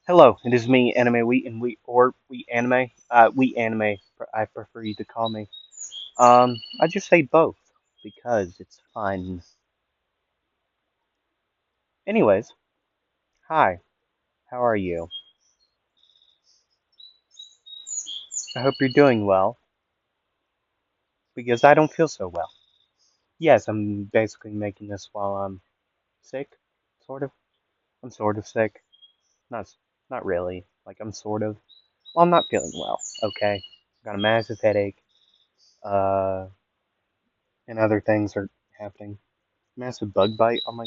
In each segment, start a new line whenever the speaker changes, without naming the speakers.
Hello, it is me, Anime Wheat, and Wheat Anime. Wheat Anime, I prefer you to call me. I just say both because it's fun. Anyways, hi, how are you? I hope you're doing well because I don't feel so well. Yes, I'm basically making this while I'm sick, sort of. I'm sort of sick, not not really. Like I'm sort of. Well, I'm not feeling well. Okay, got a massive headache. Uh, and other things are happening. Massive bug bite on my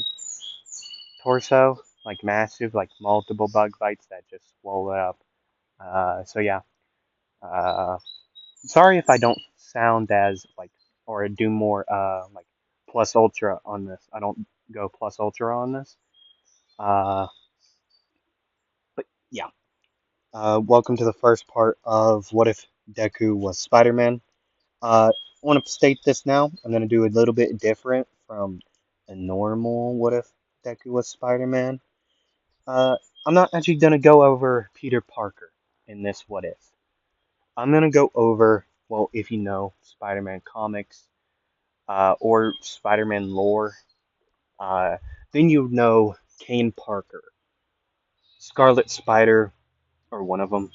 torso, like massive, like multiple bug bites that just swell it up. So yeah, uh, sorry if I don't sound as like or do more like plus ultra on this. I don't go plus ultra on this. Uh, but yeah, welcome to the first part of What If Deku Was Spider-Man. I want to state this now. I'm gonna do a little bit different from a normal What If Deku Was Spider-Man. Uh, I'm not actually gonna go over Peter Parker in this What If. I'm gonna go over, well, if you know Spider-Man comics, or Spider-Man lore, uh, then you know Kane Parker, Scarlet Spider, or one of them,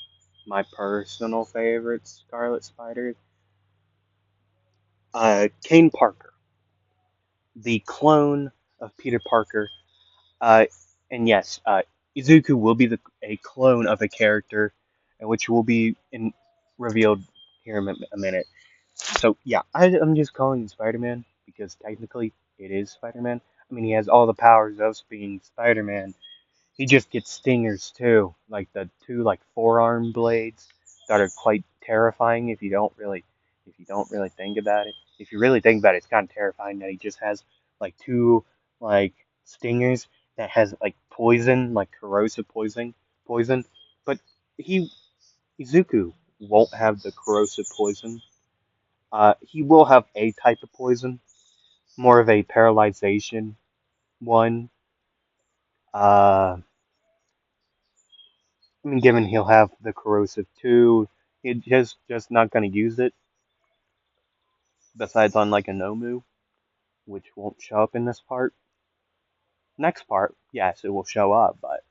my personal favorite Scarlet Spider, Kane Parker, the clone of Peter Parker. Uh, and yes, Izuku will be a clone of a character, which will be revealed here in a minute. So yeah, I'm just calling him Spider-Man because technically it is Spider-Man. I mean, he has all the powers of being Spider-Man. He just gets stingers too, like the two like forearm blades that are quite terrifying if you don't really think about it. If you really think about it, it's kind of terrifying that he just has like two like stingers that has like poison, like corrosive poison. But he Izuku won't have the corrosive poison. He will have a type of poison, more of a paralyzation one. Uh, I mean, given he'll have the corrosive too, he's just not going to use it. Besides on like a Nomu, which won't show up in this part. Next part, yes, it will show up, but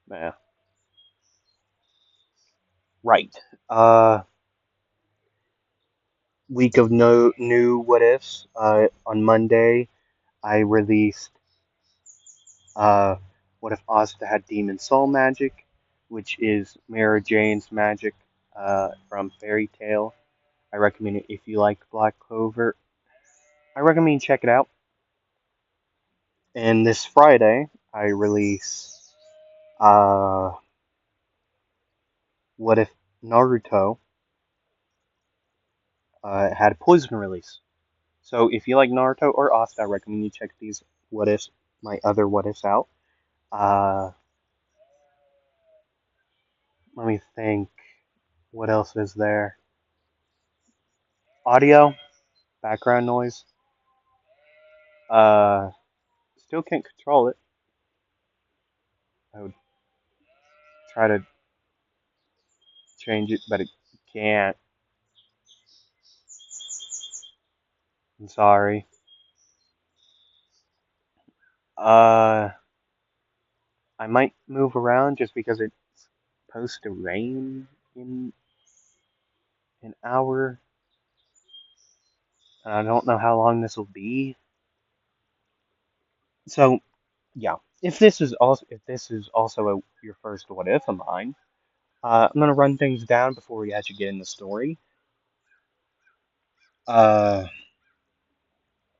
yeah, right. Uh, week of no new what ifs. On Monday, I released what if Asta had Demon Soul Magic, which is Mara Jane's magic from Fairy Tale. I recommend it if you like Black Clover. I recommend you check it out. And this Friday, I release uh, What If Naruto had a Poison release. So if you like Naruto or Asta, I recommend you check these What Ifs, my other What Ifs out. Uh, Let me think. What else is there? Audio, background noise. Uh, Still can't control it. I would try to change it, but it can't. I'm sorry. Uh, I might move around just because it's supposed to rain in an hour, and I don't know how long this will be. So yeah, if this is also your first what if of mine, I'm gonna run things down before we actually get in the story. Uh,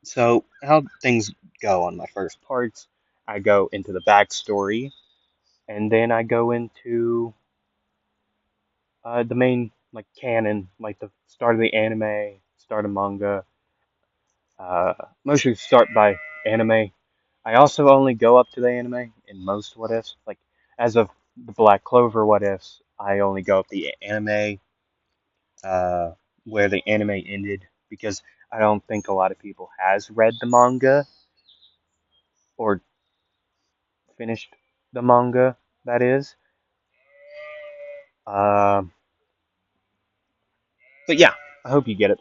so how things go on my first parts, I go into the backstory, and then I go into the main like canon, like the start of the anime, start of manga. Mostly start by anime. I also only go up to the anime in most what ifs. Like as of the Black Clover what ifs, I only go up the anime uh, where the anime ended because I don't think a lot of people has read the manga or finished. the manga, that is. Um, but yeah, I hope you get it.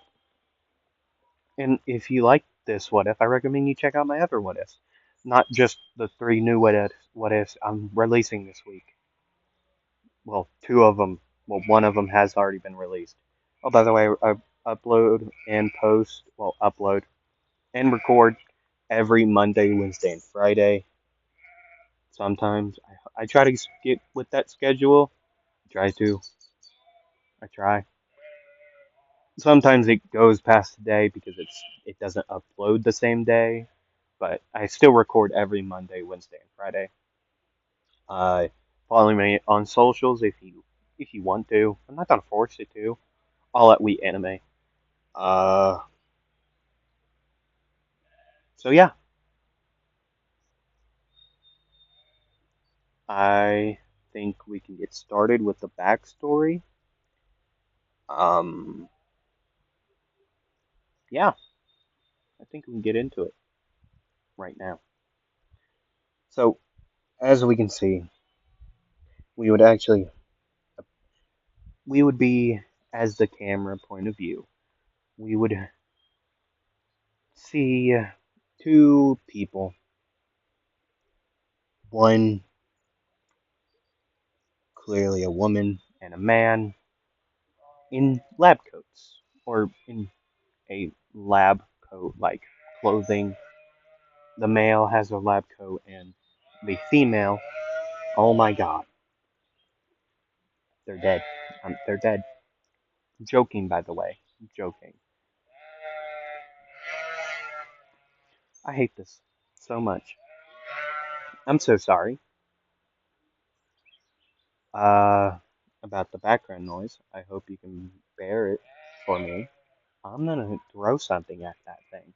And if you like this What If, I recommend you check out my other What Ifs. Not just the three new What Ifs I'm releasing this week. Well, two of them. Well, one of them has already been released. Oh, by the way, I upload and post. Well, upload and record every Monday, Wednesday, and Friday. Sometimes I try to get with that schedule. I try to. I try. Sometimes it goes past the day because it doesn't upload the same day, but I still record every Monday, Wednesday, and Friday. Uh, Follow me on socials if you want to. I'm not gonna force you to. All at We Anime. Uh, so yeah, I think we can get started with the backstory. Um, yeah, I think we can get into it right now. So as we can see, we would actually we would be as the camera point of view. We would see two people, one clearly a woman and a man in lab coats or in a lab coat like clothing. The male has a lab coat and the female, oh my god, they're dead. They're dead. I'm joking, by the way. I'm joking. I hate this so much. I'm so sorry. Uh, about the background noise. I hope you can bear it for me. I'm gonna throw something at that thing.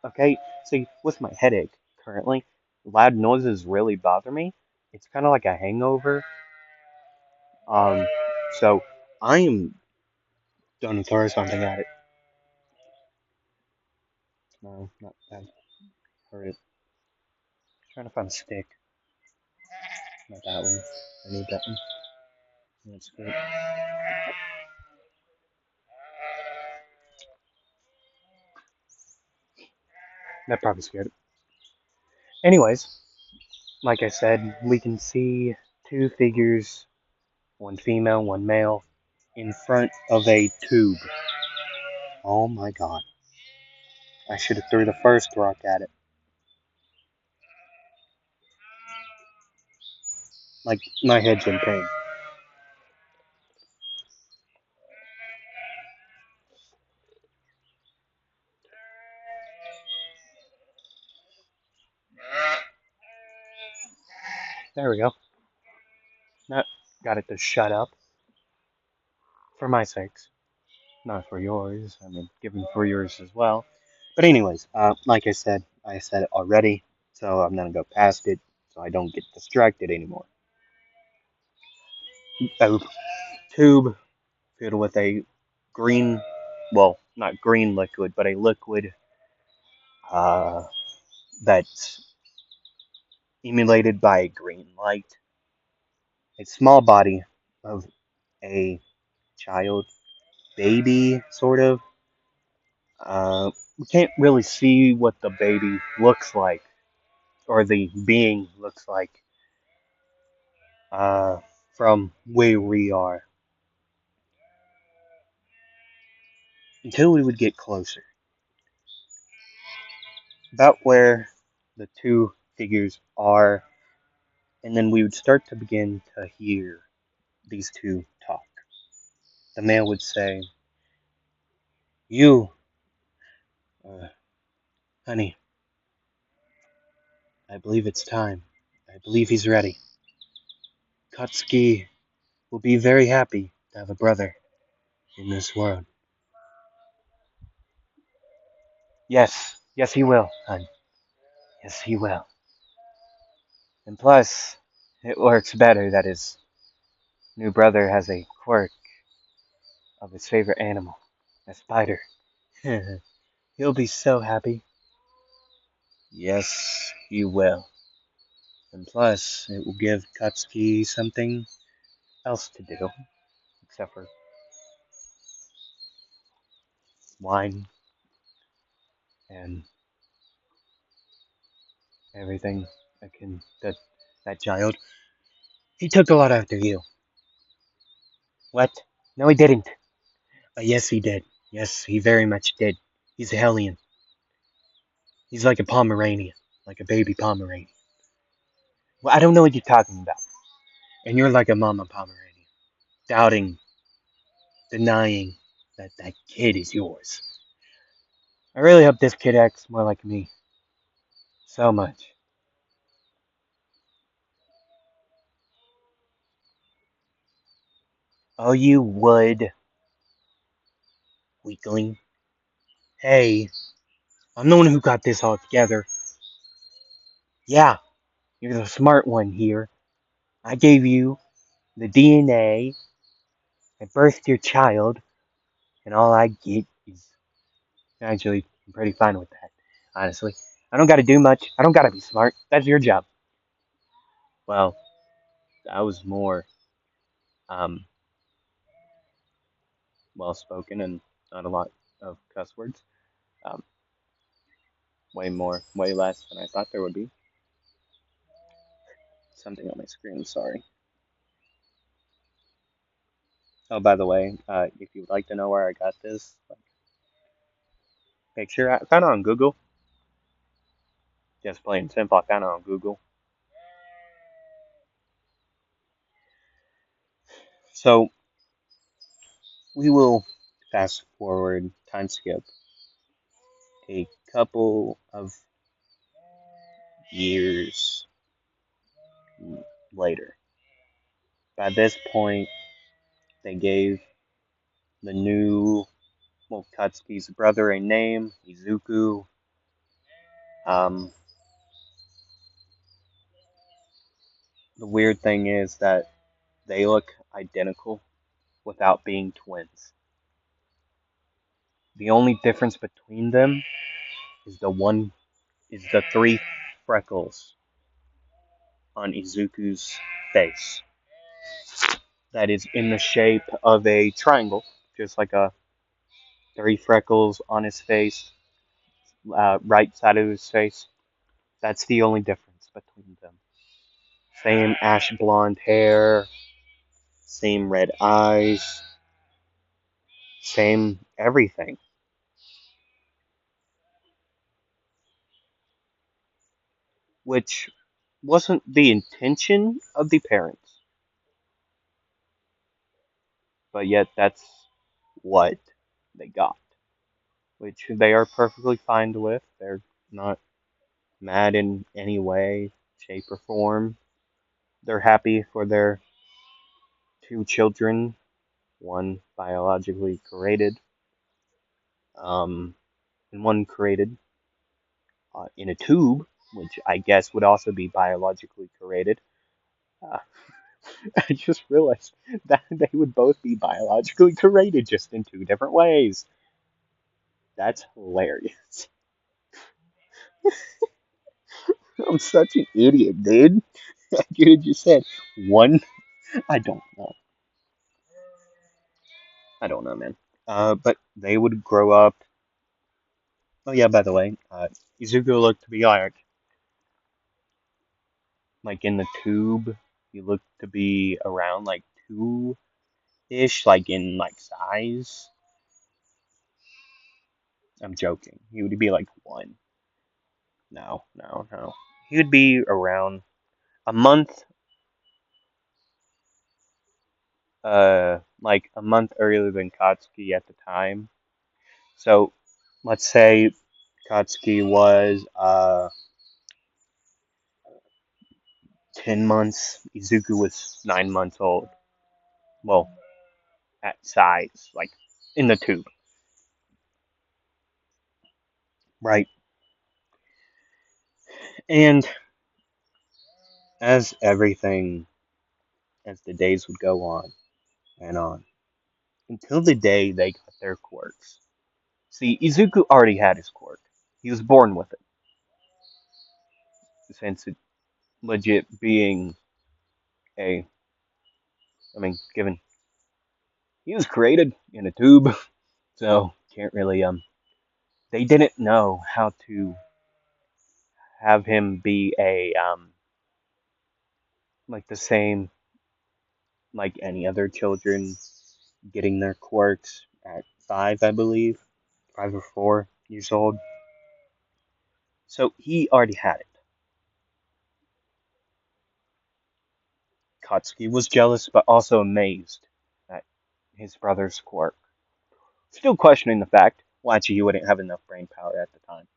Okay, see, with my headache currently, loud noises really bother me. It's kind of like a hangover. Um, so I am gonna throw something at it. No, not that. Hurt it. Trying to find a stick. Not that one. I need that one. That's good. That probably scared it. Anyways, like I said, we can see two figures, one female, one male, in front of a tube. Oh my god. I should have threw the first rock at it. Like, my head's in pain. There we go. Now, got it to shut up. For my sakes. Not for yours. I mean, given for yours as well. But anyways, like I said it already, so I'm gonna go past it so I don't get distracted anymore. A tube filled with a green, well, not green liquid, but a liquid uh, that's emulated by a green light. A small body of a child, baby, sort of. We can't really see what the baby looks like, or the being looks like, uh, from where we are, until we would get closer. About where the two figures are, and then we would start to begin to hear these two talk. The male would say, "You, uh, honey, I believe it's time. I believe he's ready. Katsuki will be very happy to have a brother in this world." Yes, yes, he will, hon. Yes, he will. And plus, it works better that his new brother has a quirk of his favorite animal, a spider. He'll be so happy. Yes, he will. And plus, it will give Katsuki something else to do, except for wine and everything that can that child. He took a lot after you. What? No, he didn't. Yes, he did. Yes, he very much did. He's a hellion. He's like a Pomeranian, like a baby Pomeranian. Well, I don't know what you're talking about. And you're like a mama Pomeranian, doubting, denying that that kid is yours. I really hope this kid acts more like me. So much. Oh, you would, weakling. Hey, I'm the one who got this all together. Yeah, you're the smart one here. I gave you the DNA. I birthed your child, and all I get is actually I'm pretty fine with that. Honestly, I don't got to do much. I don't got to be smart. That's your job. Well, I was more um, well spoken and not a lot of cuss words. Um, way less than I thought there would be. Something on my screen. I'm sorry. Oh, by the way, if you'd like to know where I got this picture, I found it on Google. Just plain simple, I found it on Google. So we will fast forward, time skip a couple of years later. By this point, they gave the new, well, Katsuki's brother a name, Izuku. Um, the weird thing is that they look identical without being twins. The only difference between them is the three freckles on Izuku's face. That is in the shape of a triangle, just like a three freckles on his face, right side of his face. That's the only difference between them. Same ash blonde hair, same red eyes, same everything. Which wasn't the intention of the parents, but yet that's what they got. Which they are perfectly fine with. They're not mad in any way, shape, or form. They're happy for their two children, one biologically created, um, and one created in a tube, which I guess would also be biologically created. Uh, I just realized that they would both be biologically created, just in two different ways. That's hilarious. I'm such an idiot, dude. You just said one. I don't know. I don't know, man. But they would grow up. Oh yeah, by the way, Izuku looked to be like in the tube. He looked to be around like two ish, like in like size. I'm joking. He would be like one. No, no, no. He would be around a month. Like a month earlier than Katsuki at the time. So let's say Katsuki was 10 months. Izuku was 9 months old. Well, at size, like in the tube, right? And as everything, as the days would go on and on, until the day they got their quirks. See, Izuku already had his quirk. He was born with it, since legit being a, I mean, given he was created in a tube, so can't really they didn't know how to have him be a like the same like any other children getting their quirks at 5, I believe, 5 or 4 years old. So he already had it. Katsuki was jealous, but also amazed at his brother's quirk. Still questioning the fact, well, actually, he wouldn't have enough brain power at the time.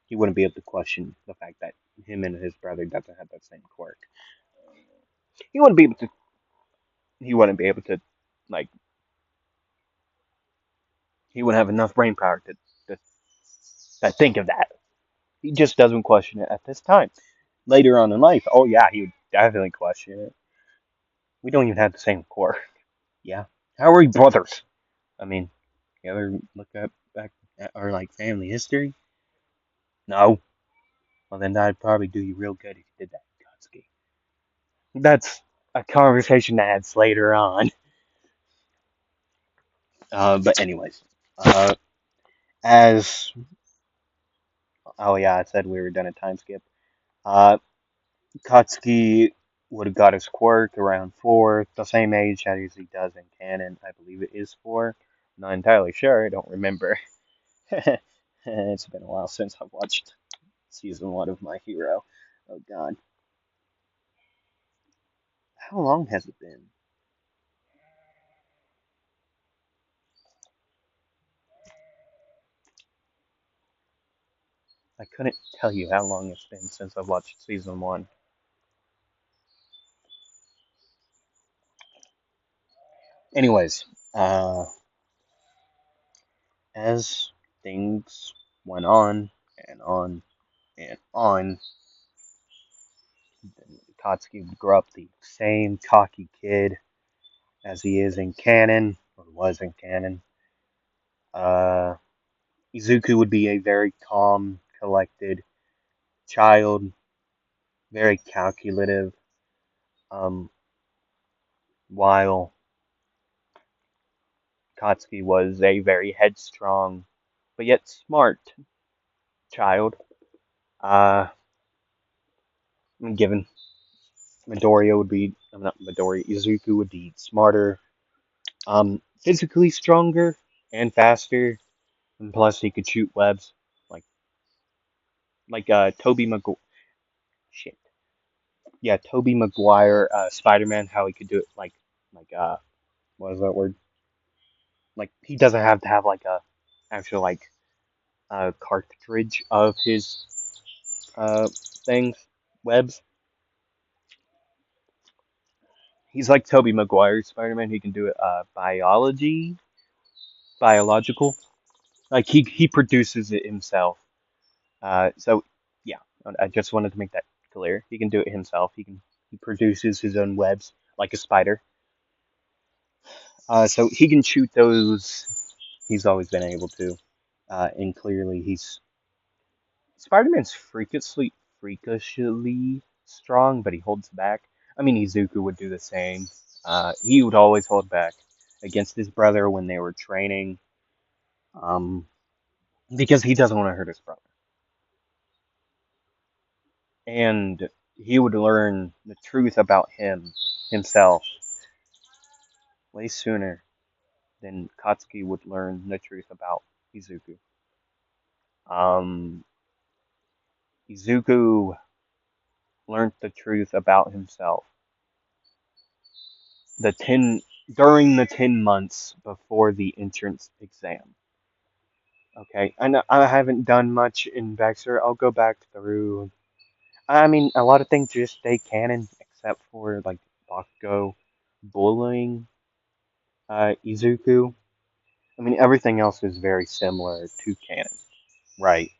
He wouldn't be able to question the fact that him and his brother doesn't have that same quirk. He wouldn't be able to. He wouldn't be able to, like, he wouldn't have enough brain power to think of that. He just doesn't question it at this time. Later on in life, oh yeah, he would definitely question it. We don't even have the same quirk. Yeah. How are we brothers? I mean, you ever look up back at our like family history? No. Well, then I'd probably do you real good if you did that, Katsuki. That's a conversation that's later on. But anyways, uh, as oh yeah, I said we were done a time skip. Uh, Katsuki would have got his quirk around 4, the same age as he does in canon. I believe it is 4. Not entirely sure. I don't remember. It's been a while since I've watched season 1 of My Hero. Oh God, how long has it been? I couldn't tell you how long it's been since I've watched season 1. Anyways, as things went on and on and on, Katsuki would grow up the same cocky kid as he is in canon, or was in canon. Uh, Izuku would be a very calm, collected child, very calculative, um, while Katsuki was a very headstrong, but yet smart child. Uh, Given Midoriya would be, I'm not Midoriya, Izuku would be smarter, physically stronger and faster, and plus he could shoot webs like Toby Maguire. Shit, yeah, Toby Maguire, Spider-Man. How he could do it like what is that word? Like he doesn't have to have like a actual like cartridge of his uh things webs. He's like Toby Maguire Spider-Man. He can do it biological. Like he produces it himself. So yeah, I just wanted to make that clear. He can do it himself. He produces his own webs like a spider. So he can shoot those. He's always been able to. And clearly he's Spider-Man's freakishly strong, but he holds back. I mean, Izuku would do the same. He would always hold back against his brother when they were training, um, because he doesn't want to hurt his brother. And he would learn the truth about himself way sooner than Katsuki would learn the truth about Izuku. Um, Izuku learned the truth about himself the 10 during the 10 months before the entrance exam. Okay, I know I haven't done much in Baxter. I'll go back through. I mean, a lot of things just stay canon except for like Bakugo bullying Izuku. I mean, everything else is very similar to canon, right?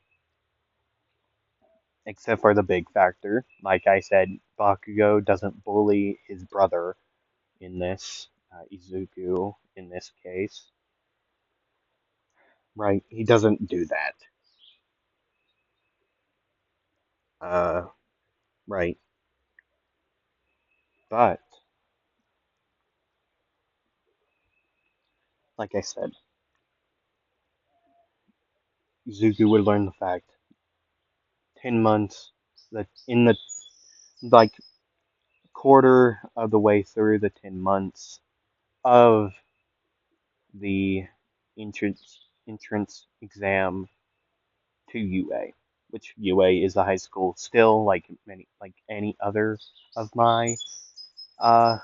Except for the big factor. Like I said, Bakugo doesn't bully his brother in this, Izuku in this case, right? He doesn't do that. Uh, right. But, like I said, Zuko would learn the fact 10 months, that in the, like, quarter of the way through the 10 months of the entrance exam to UA, which UA is a high school still, like any other of my uh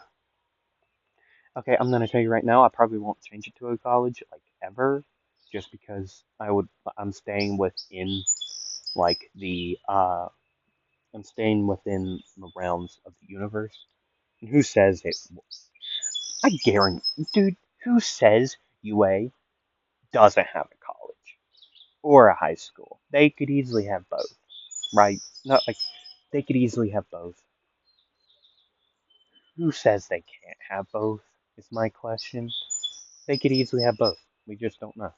okay, I'm gonna tell you right now, I probably won't change it to a college like ever, just because I'm staying within like the I'm staying within the realms of the universe. And who says it? I guarantee, dude, who says UA doesn't have a college or a high school? They could easily have both, right? Not like they could easily have both. Who says they can't have both? Is my question. They could easily have both. We just don't know.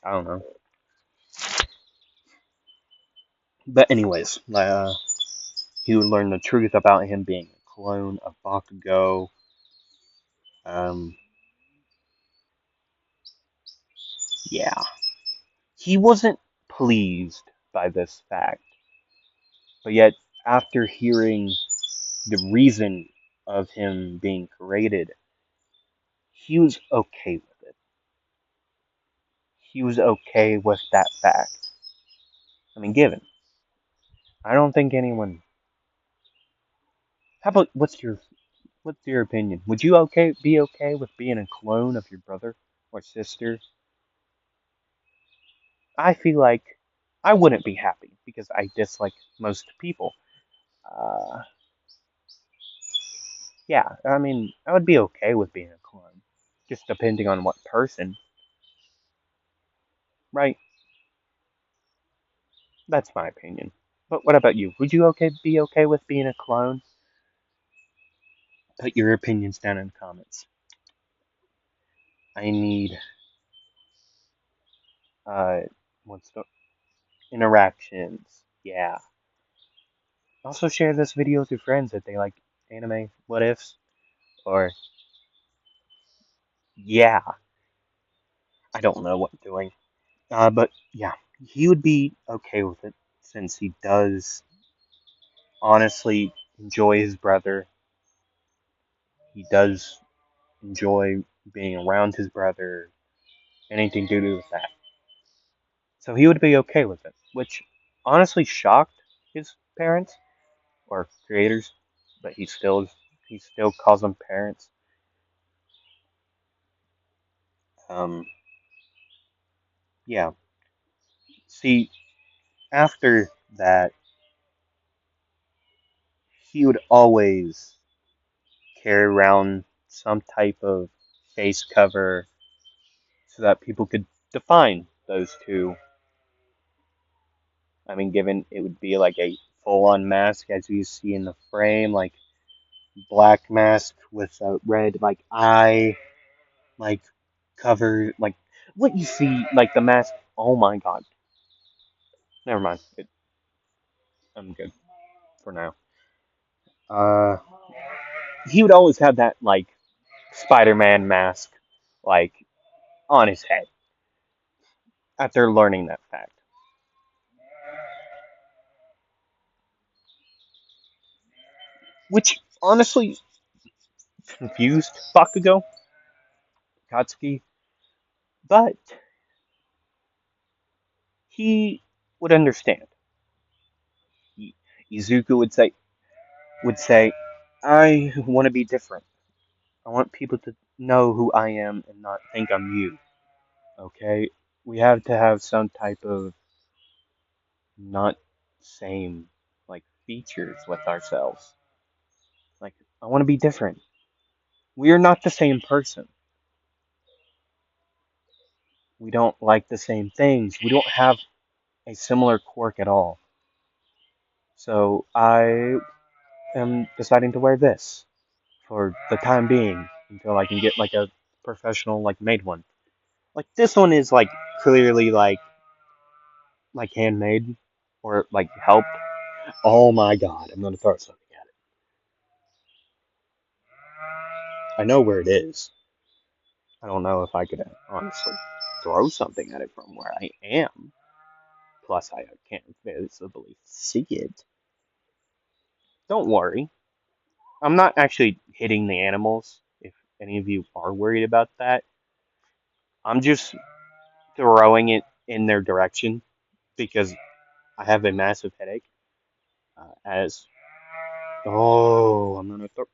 I don't know. But anyways, he would learn the truth about him being a clone of Bakugo. Um, yeah, he wasn't pleased by this fact, but yet after hearing the reason of him being created, he was okay with it. He was okay with that fact. I mean, given. I don't think anyone. How about what's your opinion? Would you be okay with being a clone of your brother or sister? I feel like I wouldn't be happy because I dislike most people. Uh, yeah, I mean, I would be okay with being a clone, just depending on what person, right? That's my opinion. But what about you? Would you be okay with being a clone? Put your opinions down in the comments. I need uh, what's the interactions? Yeah. Also share this video with your friends if they like anime what ifs or yeah. I don't know what I'm doing. But yeah, he would be okay with it since he does honestly enjoy his brother. He does enjoy being around his brother, anything to do with that. So he would be okay with it, which honestly shocked his parents or creators, but he still calls them parents. Um, yeah. See, after that, he would always carry around some type of face cover so that people could define those two. I mean, given it would be like a full on mask as you see in the frame, like black mask with a red like eye, like cover, like what you see, like the mask. Oh my god. Never mind. I'm good for now. Uh, he would always have that like Spider-Man mask, like on his head after learning that fact. Which honestly confused Bakugo, Katsuki, but he would understand. Izuku would say, I want to be different. I want people to know who I am and not think I'm you. Okay? We have to have some type of not same like features with ourselves. Like I want to be different. We are not the same person. We don't like the same things. We don't have a similar quirk at all. So I am deciding to wear this for the time being until I can get like a professional like made one. Like this one is like clearly like handmade or like helped. Oh my god, I'm gonna throw something at it. I know where it is. I don't know if I could honestly throw something at it from where I am. Plus, I can't visibly see it. Don't worry. I'm not actually hitting the animals, if any of you are worried about that. I'm just throwing it in their direction because I have a massive headache. As oh, I'm gonna throw.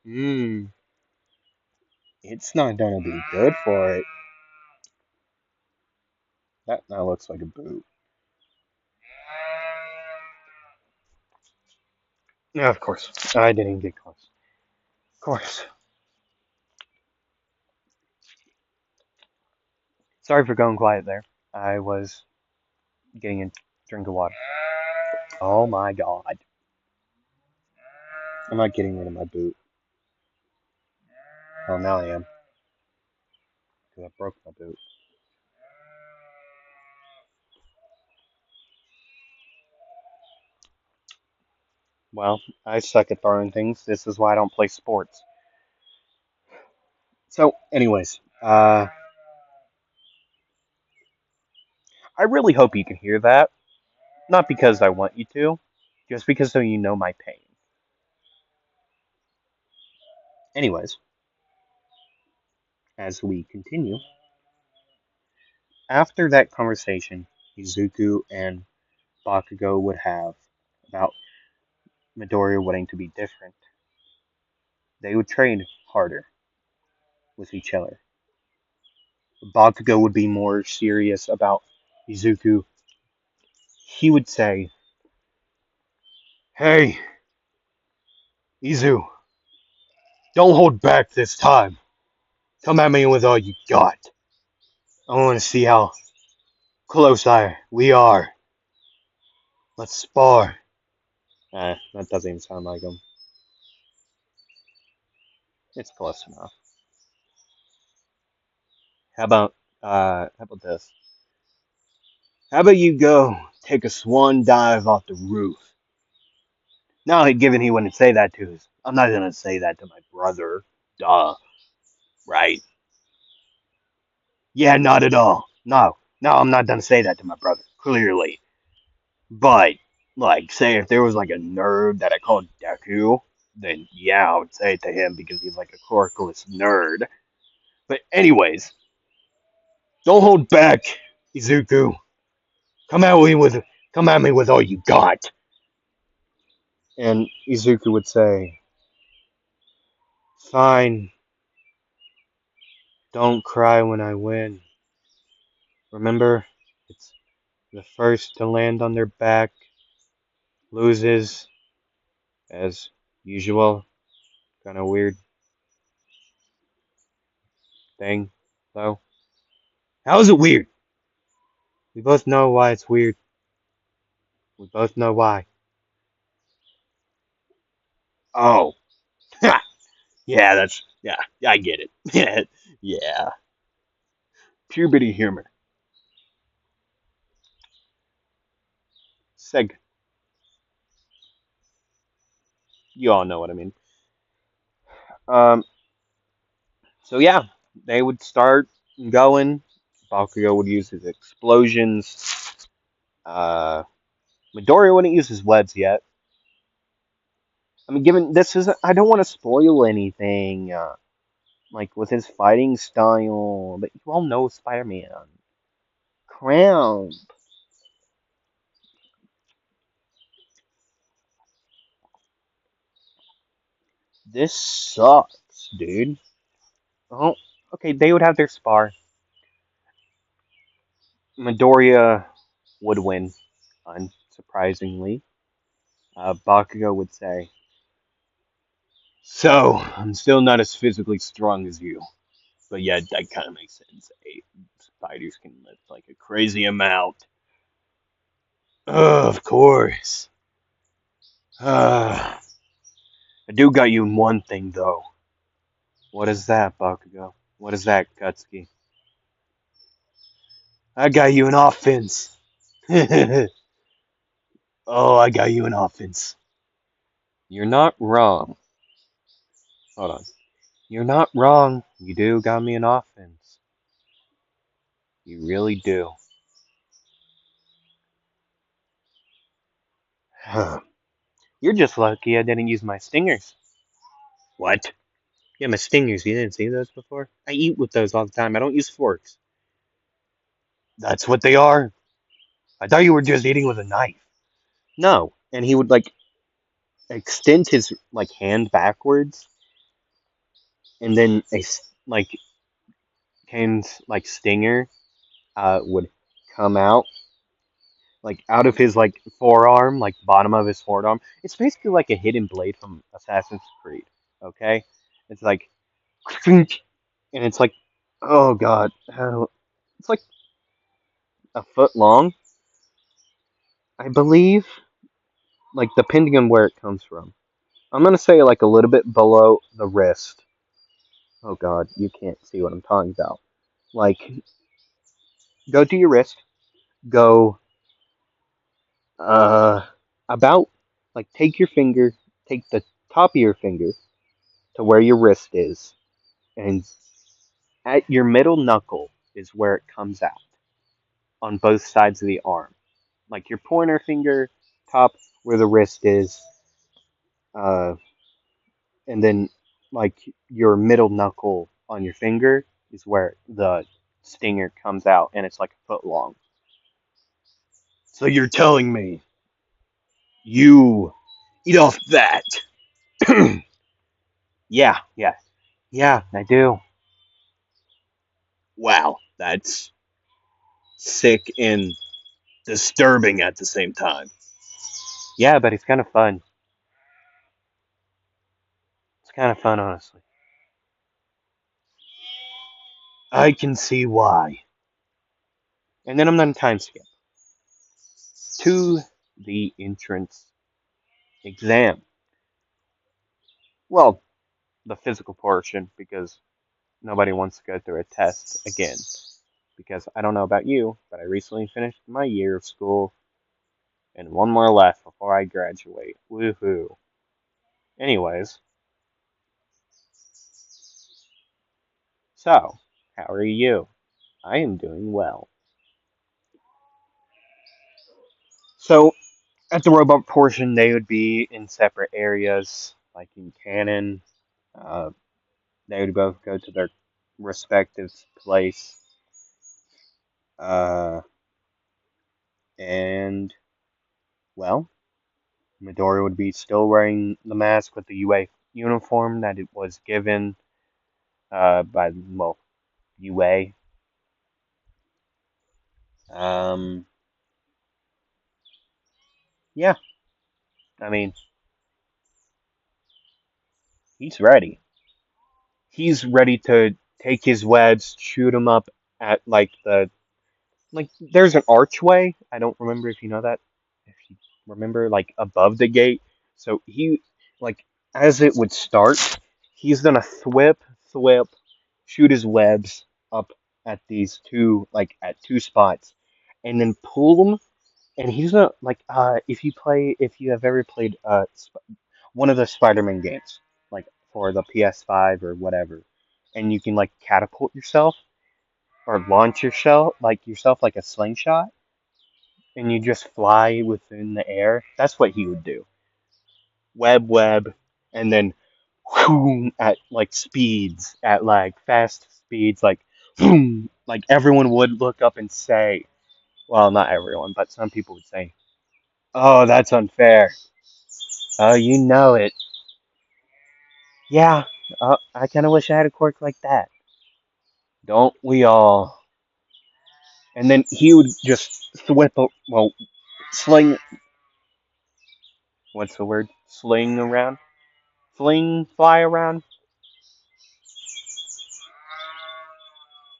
It's not gonna be good for it. That now looks like a boot. Yeah, of course. I didn't get close. Of course. Sorry for going quiet there. I was getting a drink of water. Oh my god. I'm not getting rid of my boot. Oh, now I am. Because I broke my boot. Well, I suck at throwing things. This is why I don't play sports. So, anyways, I really hope you can hear that. Not because I want you to, just because so you know my pain. Anyways, as we continue, after that conversation Izuku and Bakugo would have about Midoriya wanting to be different, they would train harder with each other. Bakugo would be more serious about Izuku. He would say, "Hey, Izu, don't hold back this time. Come at me with all you got. I want to see how close we are. Let's spar." That doesn't even sound like him. It's close enough. How about this? How about you go take a swan dive off the roof? Now, given he wouldn't say that to us, I'm not gonna say that to my brother. Duh, right? Yeah, not at all. No, no, I'm not gonna say that to my brother. Clearly, but like, say if there was like a nerd that I called Deku, then yeah, I would say it to him because he's like a quirkless nerd. But anyways, don't hold back, Izuku. Come at me with come at me with all you got. And Izuku would say, "Fine, don't cry when I win. Remember, it's the first to land on their back loses, as usual. Kind of weird thing, though. How is it weird? We both know why it's weird. We both know why." Oh, yeah, yeah, I get it. Yeah, yeah, puberty humor. Seg, you all know what I mean. Um, so yeah, they would start going. Bakugo would use his explosions. Uh, Midoriya wouldn't use his webs yet. I mean, given this is, I don't want to spoil anything, like with his fighting style, but you all know Spider-Man. Crown. This sucks, dude. Oh, okay, they would have their spar. Midoriya would win, unsurprisingly. Bakugo would say, "So, I'm still not as physically strong as you, but yeah, that kind of makes sense. Spiders can lift like a crazy amount." Of course. I do got you in one thing, though. What is that, Bakugo? What is that, Katsuki? I got you in offense. Oh, I got you in offense. You're not wrong. Hold on. You're not wrong. You do got me an offense. You really do. You're just lucky I didn't use my stingers. What? Yeah, my stingers. You didn't see those before? I eat with those all the time. I don't use forks. That's what they are. I thought you were just eating with a knife. No. And he would like extend his like hand backwards, and then like Kane's like stinger would come out like out of his like forearm, like bottom of his forearm. It's basically like a hidden blade from Assassin's Creed. Okay, it's like, and it's like, oh god, it's like a foot long, I believe. Like depending on where it comes from, I'm gonna say like a little bit below the wrist. Oh god, you can't see what I'm talking about. Like, go to your wrist, go uh about like take your finger, take the top of your finger to where your wrist is, and at your middle knuckle is where it comes out on both sides of the arm. Like your pointer finger top where the wrist is, uh, and then like your middle knuckle on your finger is where the stinger comes out, and it's like a foot long. So you're telling me you eat off that? Yeah, yeah, yeah, I do. Wow, that's sick and disturbing at the same time. Yeah, but it's kind of fun. It's kind of fun, honestly. I can see why. And then I'm done time skip to the entrance exam. Well, the physical portion, because nobody wants to go through a test again. Because I don't know about you, but I recently finished my year of school and one more left before I graduate. Woohoo. Anyways, so, how are you? I am doing well. So, at the robot portion, they would be in separate areas, like in canon. Uh, they would both go to their respective place. Uh, and, well, Midori would be still wearing the mask with the UA uniform that it was given by, well, UA. Um, yeah, I mean, he's ready. He's ready to take his webs, shoot them up at like there's an archway. I don't remember if you know that. If you remember, like above the gate. So he like as it would start, he's gonna thwip, shoot his webs up at these two at two spots, and then pull them. And he's gonna if you have ever played one of the Spider-Man games, like for the PS5 or whatever, and you can like catapult yourself or launch yourself like a slingshot, and you just fly within the air. That's what he would do. Web, and then whoom, at like speeds, at like fast speeds, like boom, like everyone would look up and say, well, not everyone, but some people would say, "Oh, that's unfair." Oh, you know it. Yeah, I kind of wish I had a quirk like that. Don't we all? And then he would just sling. What's the word? Sling around? Fly around?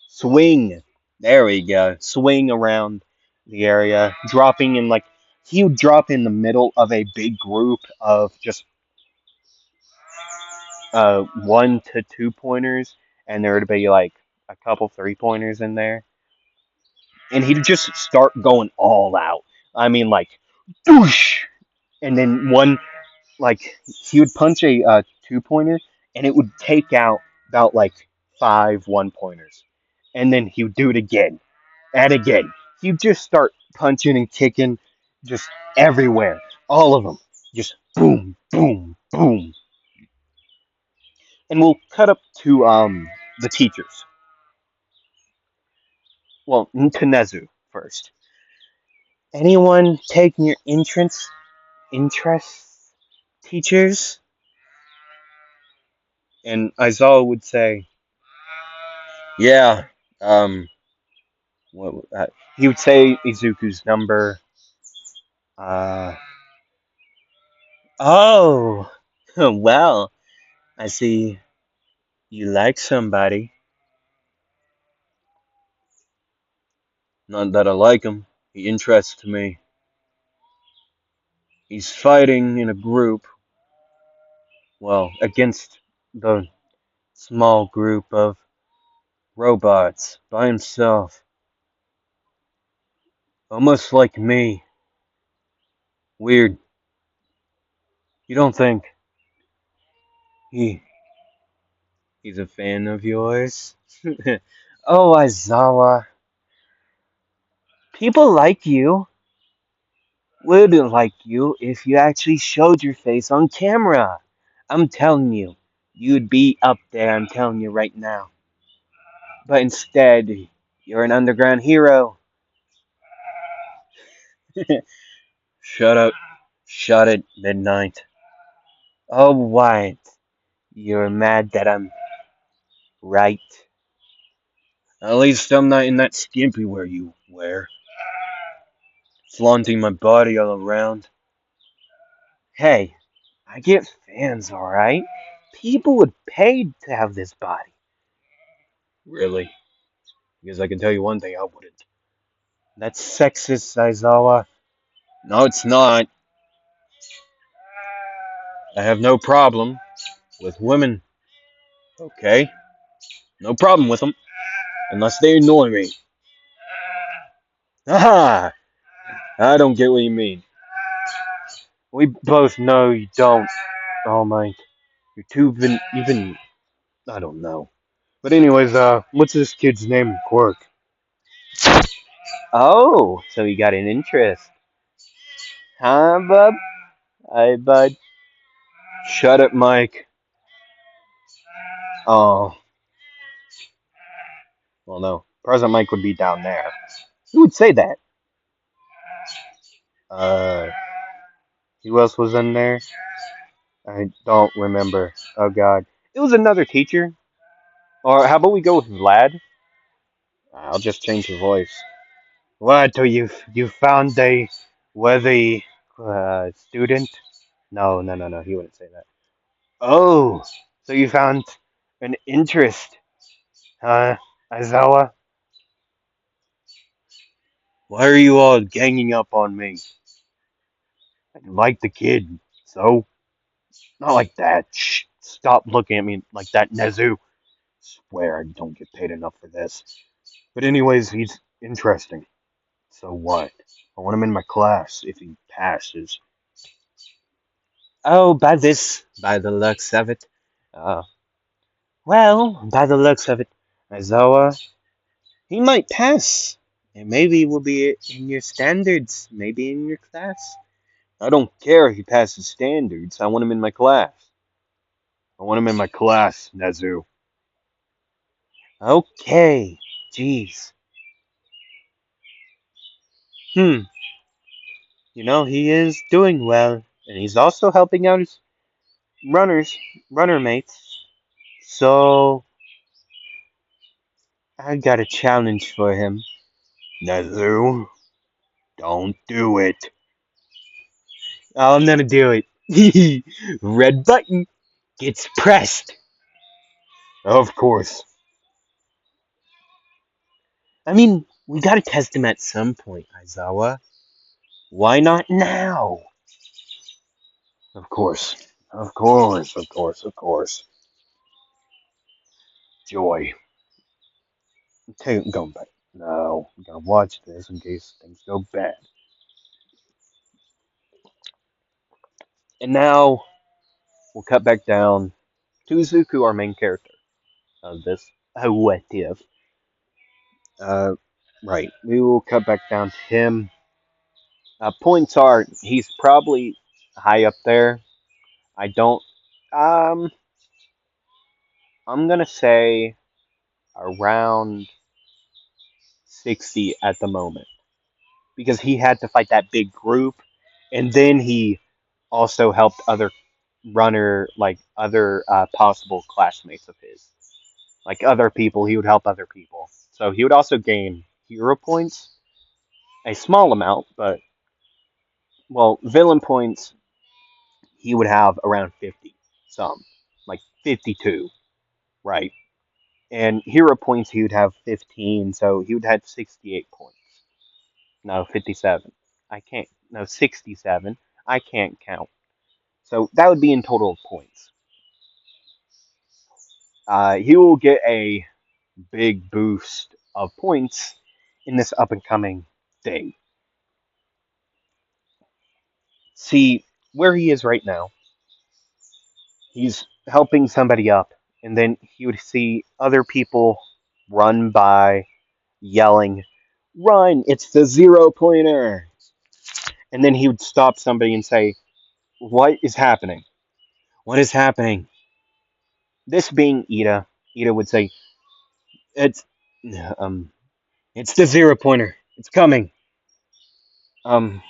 Swing. There we go. Swing around the area, dropping in like he would drop in the middle of a big group of just one to two pointers, and there would be like a couple three pointers in there, and he'd just start going all out. I mean, like, doosh, and then one like he would punch a two pointer, and it would take out about like 5 1-pointers. And then he would do it again and again. He'd just start punching and kicking just everywhere. All of them. Just boom, boom, boom. And we'll cut up to the teachers. Well, Nkanezu first. Anyone taking your interests, teachers? And Aizawa would say, yeah, um, he would say Izuku's number. Uh, oh, well, I see you like somebody. Not that I like him. He interests me. He's fighting in a group, well, against the small group of robots by himself. Almost like me. Weird. You don't think he he's a fan of yours? Oh, Aizawa. People like you. Wouldn't like you if you actually showed your face on camera. I'm telling you, you'd be up there, I'm telling you right now. But instead, you're an underground hero. Shut up. Shut it, Midnight. Oh, what? You're mad that I'm right. At least I'm not in that skimpy wear you wear, flaunting my body all around. Hey, I get fans, alright? People would pay to have this body. Really? Because I can tell you one thing, I wouldn't. That's sexist, Aizawa. No, it's not. I have no problem with women. Okay? No problem with them. Unless they annoy me. Aha! I don't get what you mean. We both know you don't. Oh my. You're too even. I don't know. But anyways, what's this kid's name and quirk? Oh, so you got an interest. Huh, bub? Hey, bud. Shut up, Mike. Oh, well, no. Present Mike would be down there. Who would say that? Uh, who else was in there? I don't remember. Oh, God. It was another teacher. Or how about we go with Vlad? I'll just change the voice. What? So you found a worthy student? No, no, no, no. He wouldn't say that. Oh, so you found an interest, huh, Aizawa? Why are you all ganging up on me? I like the kid, so not like that. Shh! Stop looking at me like that, Nezu. Swear I don't get paid enough for this. But anyways, he's interesting. So what? I want him in my class if he passes. Oh, by the looks of it. Uh, well, by the looks of it, Aizawa, he might pass. And maybe we'll be in your standards, maybe in your class. I don't care if he passes standards. I want him in my class. I want him in my class, Nezu. Okay. Jeez. Hmm. He is doing well. And he's also helping out his runners, runner mates. So, I got a challenge for him. Nezu, don't do it. Oh, I'm gonna do it. Red button gets pressed. Of course. I mean, we gotta test him at some point, Aizawa. Why not now? Of course. Of course, of course, of course. Joy. Go back. No, we gotta watch this in case things go bad. And now we'll cut back down to Izuku, our main character. of this. What if? Uh, right. We will cut back down to him. Points are he's probably high up there. I don't. Um, I'm gonna say around 60 at the moment because he had to fight that big group, and then he also helped other like other possible classmates of his, like other people. He would help other people, so he would also gain hero points, a small amount, but well, villain points he would have around 50, some like 52, right? And hero points he would have 15, so he would have 68 points. No, 57. I can't. No, 67. I can't count. So that would be in total points. He will get a big boost of points in this up and coming thing. See, where he is right now, he's helping somebody up, and then he would see other people run by yelling, "Run! It's the 0 pointer!" And then he would stop somebody and say, "What is happening? What is happening?" This being Ida, Ida would say, "It's um, it's the 0 pointer. It's coming." Um,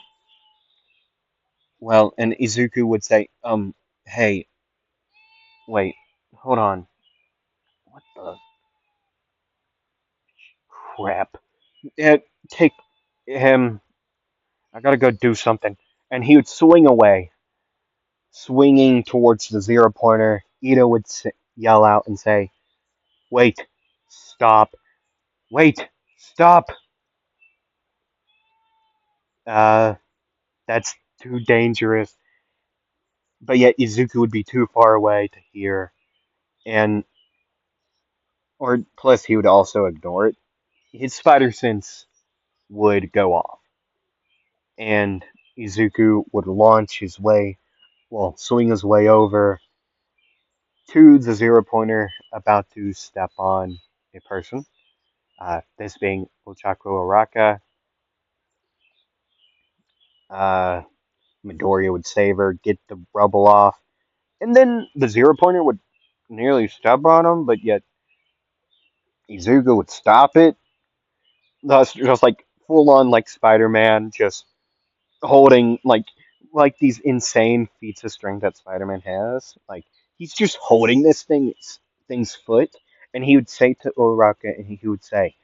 well, and Izuku would say, hey, wait, hold on. What the crap? Yeah, take him. I gotta go do something. And he would swing away, swinging towards the 0 pointer. Ida would yell out and say, "Wait, stop, wait, stop." Uh, that's too dangerous. But yet Izuku would be too far away to hear, and or plus he would also ignore it. His spider sense would go off, and Izuku would launch his way, well, swing his way over to the 0 pointer, about to step on a person. This being Ochako Araka. Uh, Midoriya would save her, get the rubble off, and then the 0 pointer would nearly step on him, but yet Izuku would stop it. Thus, just like full on like Spider-Man, just holding like these insane feats of strength that Spider-Man has. Like he's just holding this thing's foot, and he would say to Uraraka, and he would say,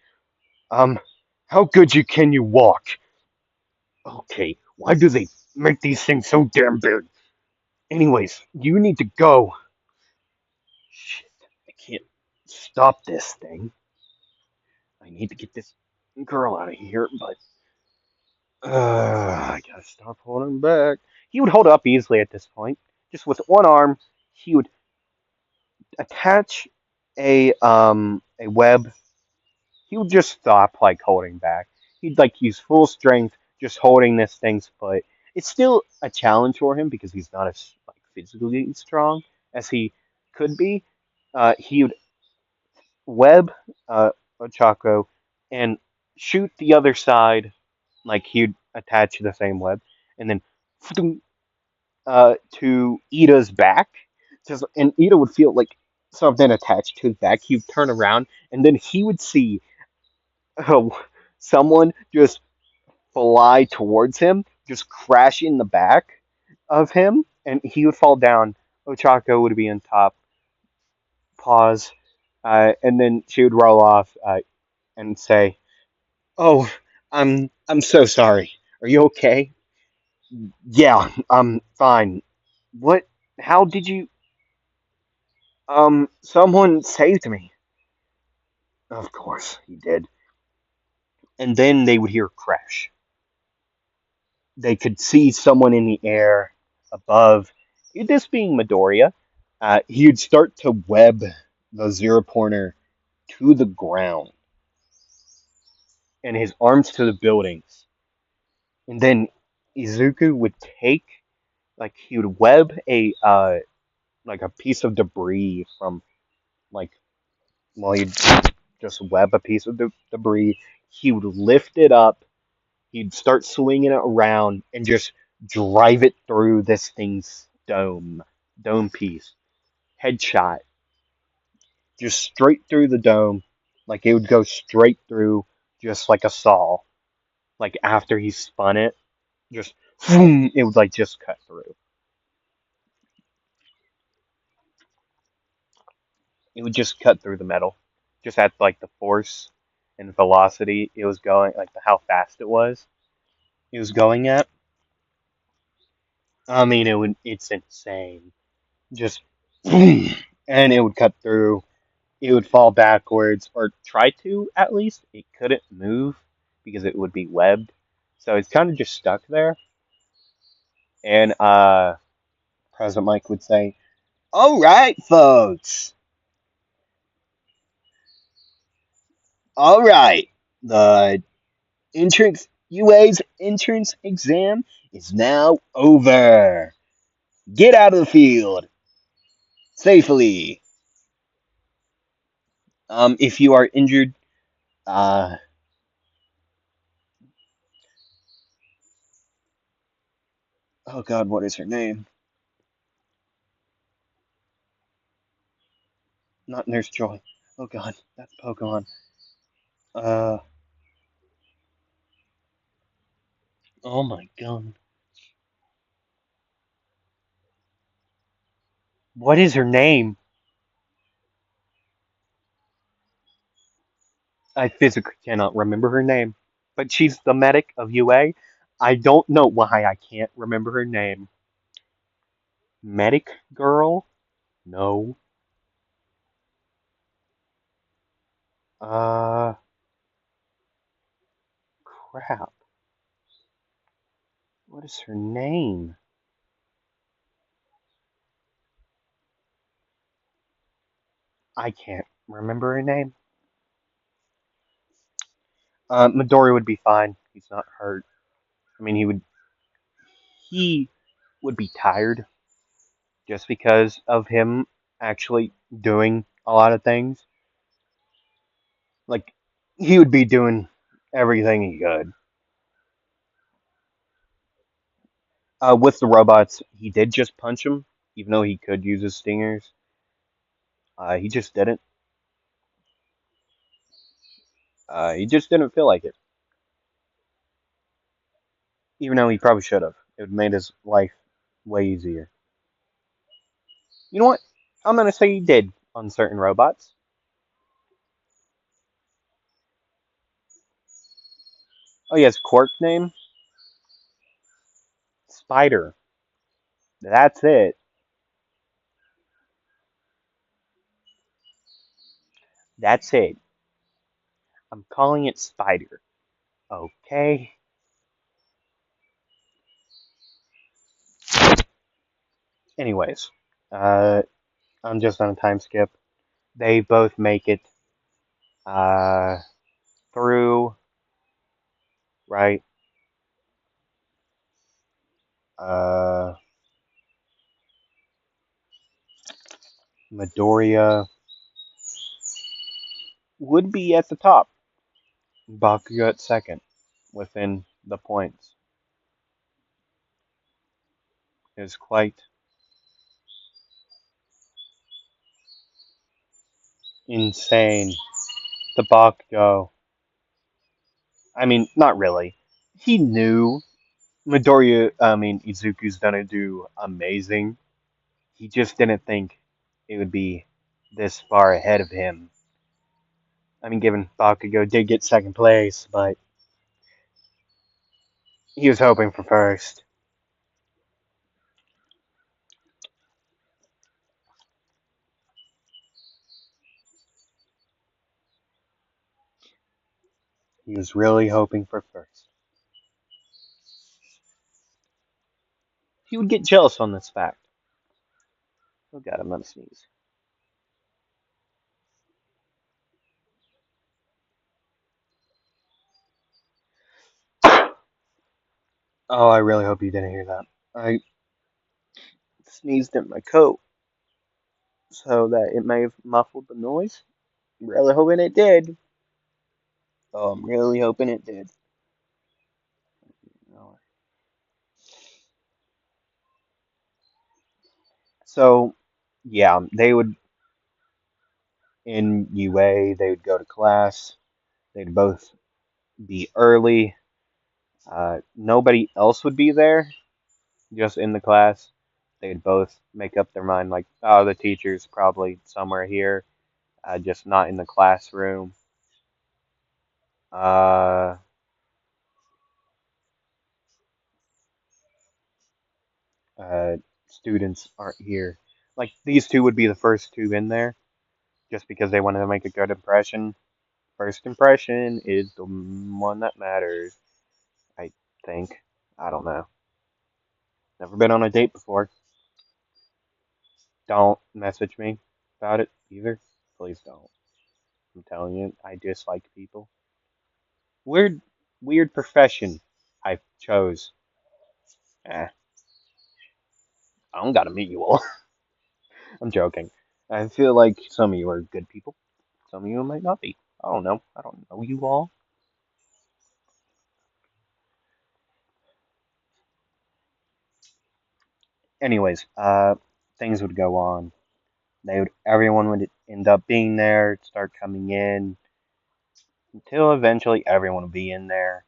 "Um, how good you can you walk? Okay, why do they make these things so damn big? Anyways, you need to go. Shit, I can't stop this thing. I need to get this girl out of here, but I gotta stop holding back." He would hold up easily at this point. Just with one arm, he would attach a web. He would just stop like holding back. He'd like use full strength, just holding this thing's foot. It's still a challenge for him because he's not as like physically strong as he could be. He would web Ochako and shoot the other side, like he'd attach the same web, and then to Ida's back. Just, and Ida would feel like something attached to his back. He'd turn around, and then he would see uh, someone just fly towards him, just crash in the back of him, and he would fall down. Ochako would be on top, pause, and then she would roll off and say, "Oh, I'm so sorry. Are you okay?" "Yeah, I'm fine." "What? How did you?" Someone saved me." "Of course he did." And then they would hear a crash. They could see someone in the air above. This being Midoriya, he would start to web the 0 pointer to the ground and his arms to the buildings. And then Izuku would take, like, he would web a like a piece of debris from like Well, he'd just web a piece of debris. He would lift it up. He'd start swinging it around and just drive it through this thing's dome piece. Headshot, just straight through the dome. Like it would go straight through, just like a saw. Like after he spun it, just boom, it would like just cut through. It would just cut through the metal, just at like the force and velocity it was going, like how fast it was going at. I mean, it's insane. Just boom, and it would cut through. It would fall backwards, or try to at least. It couldn't move because it would be webbed, so it's kind of just stuck there. And President Mike would say, "All right, folks. All right. The entrance UA's entrance exam is now over. Get out of the field safely. If you are injured, uh, oh God, what is her name? Not Nurse Joy. Oh God, that's Pokemon. Uh, oh my God, what is her name? I physically cannot remember her name, but she's the medic of UA. I don't know why I can't remember her name. Medic girl? No. Uh, crap. What is her name? I can't remember her name. Midori would be fine. He's not hurt. I mean, he would be tired just because of him actually doing a lot of things. Like he would be doing everything he could. With the robots, he did just punch him, even though he could use his stingers. He just didn't. He just didn't feel like it, even though he probably should have. It would have made his life way easier. You know what? I'm gonna say he did on certain robots. Oh, he has quirk name Spider. That's it. That's it. I'm calling it Spider. Okay. Anyways, uh, I'm just on a time skip. They both make it uh, through, right? Uh, Midoriya would be at the top. Bakugo at second within the points. Is quite insane. The Bakugo. I mean, not really. He knew Midoriya, I mean, Izuku's gonna do amazing. He just didn't think it would be this far ahead of him. I mean, given Bakugo did get second place, but he was hoping for first. He was really hoping for first. He would get jealous on this fact. Oh God, I'm gonna sneeze. Oh, I really hope you didn't hear that. I sneezed in my coat, so that it may have muffled the noise. Really hoping it did. Oh, I'm really hoping it did. So, yeah, they would in UA. They would go to class. They'd both be early. Nobody else would be there, just in the class. They'd both make up their mind, like, oh, the teacher's probably somewhere here, just not in the classroom. Uh, uh, Students aren't here. Like, these two would be the first two in there, just because they wanted to make a good impression. First impression is the one that matters, I think. I don't know. Never been on a date before. Don't message me about it either. Please don't. I'm telling you, I dislike people. Weird, weird profession I chose. Eh, I don't gotta meet you all. I'm joking. I feel like some of you are good people. Some of you might not be. I don't know. I don't know you all. Anyways, things would go on. Everyone would end up being there, start coming in, until eventually everyone would be in there.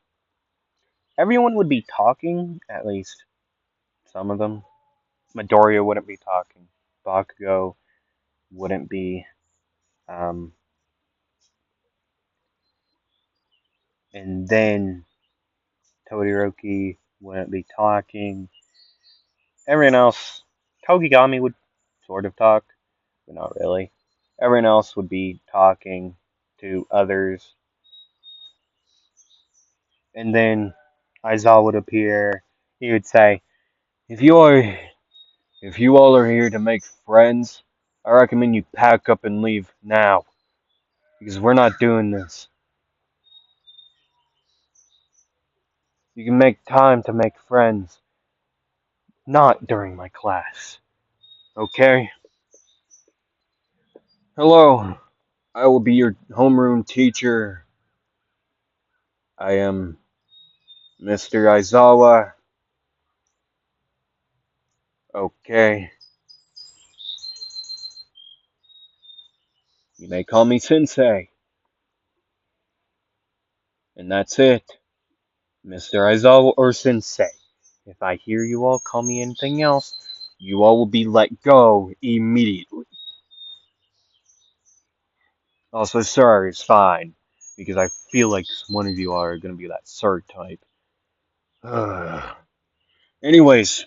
Everyone would be talking, at least some of them. Midoriya wouldn't be talking. Bakugo wouldn't be. Um, and then Todoroki wouldn't be talking. Everyone else, Togigami would sort of talk, but not really. Everyone else would be talking to others. And then Aizawa would appear. He would say, if you are if you all are here to make friends, I recommend you pack up and leave now. Because we're not doing this. You can make time to make friends, not during my class. Okay? Hello, I will be your homeroom teacher. I am Mr. Aizawa. Okay. You may call me Sensei. And that's it. Mr. Aizawa or Sensei. If I hear you all call me anything else, you all will be let go immediately. Also, sir is fine, because I feel like one of you are going to be that sir type. Anyways,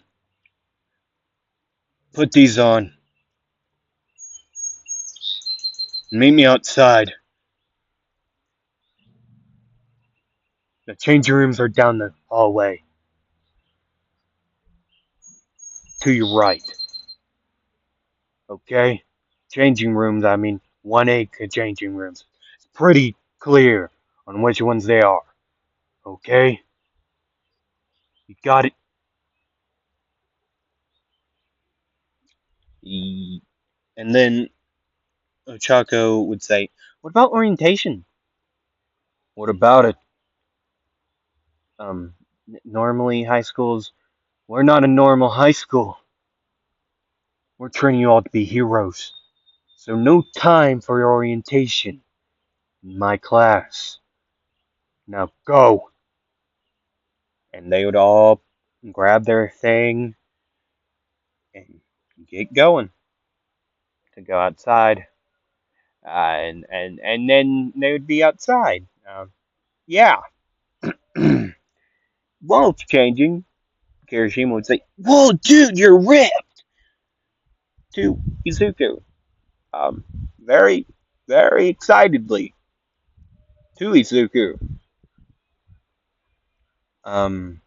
put these on. Meet me outside. The changing rooms are down the hallway. To your right. Okay? Changing rooms, I mean 1A changing rooms. It's pretty clear on which ones they are. Okay? You got it? And then Ochako would say, what about orientation? What about it? Um, Normally high schools, we're not a normal high school. We're training you all to be heroes. So no time for your orientation in my class. Now go. And they would all grab their thing and get going to go outside. And then they would be outside. Yeah. While it's changing, Kirishima would say, "Whoa, dude, you're ripped!" to Izuku. Um, very, very excitedly to Izuku. Um,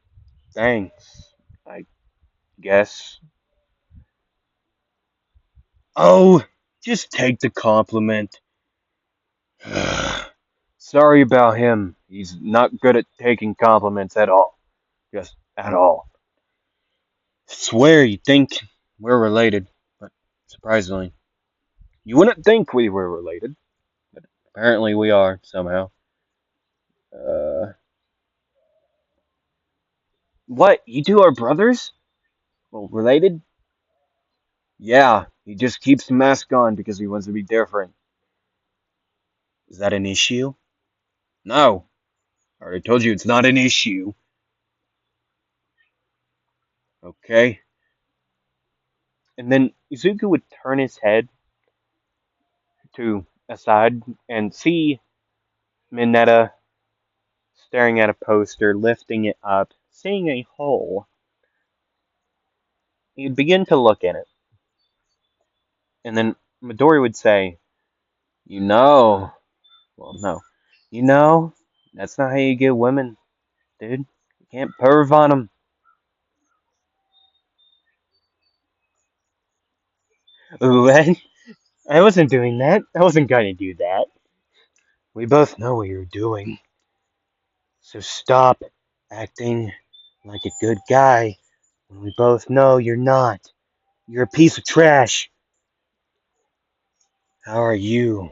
Thanks, I guess. Oh, just take the compliment. Sorry about him. He's not good at taking compliments at all. Just at all. Swear you think we're related, but surprisingly, you wouldn't think we were related. Apparently we are, somehow. Uh, what? You two are brothers? Well, related? Yeah, he just keeps the mask on because he wants to be different. Is that an issue? No. I already told you it's not an issue. Okay. And then Izuku would turn his head to aside and see Mineta staring at a poster, lifting it up, seeing a hole. He'd begin to look in it. And then Midori would say, You know, well, no. You know, that's not how you get women, dude. You can't perv on them. What? I wasn't doing that. I wasn't going to do that. We both know what you're doing. So stop acting like a good guy when we both know you're not. You're a piece of trash. How are you?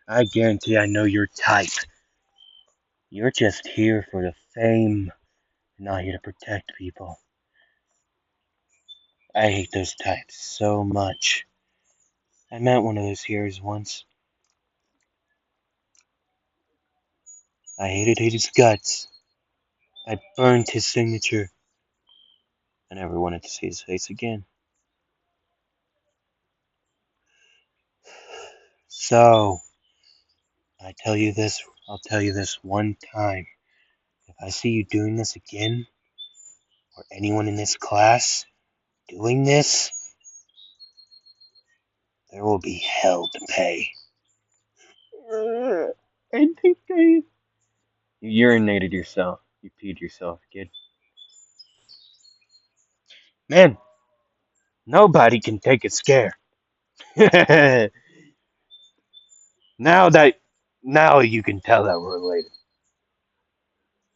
I guarantee I know your type. You're just here for the fame, not here to protect people. I hate those types so much. I met one of those heroes once. I hated his guts. I burned his signature. I never wanted to see his face again. So, I'll tell you this one time. If I see you doing this again, or anyone in this class doing this, there will be hell to pay. I think I. You urinated yourself. You peed yourself, kid. Man, nobody can take a scare. now that, now you can tell that we're related.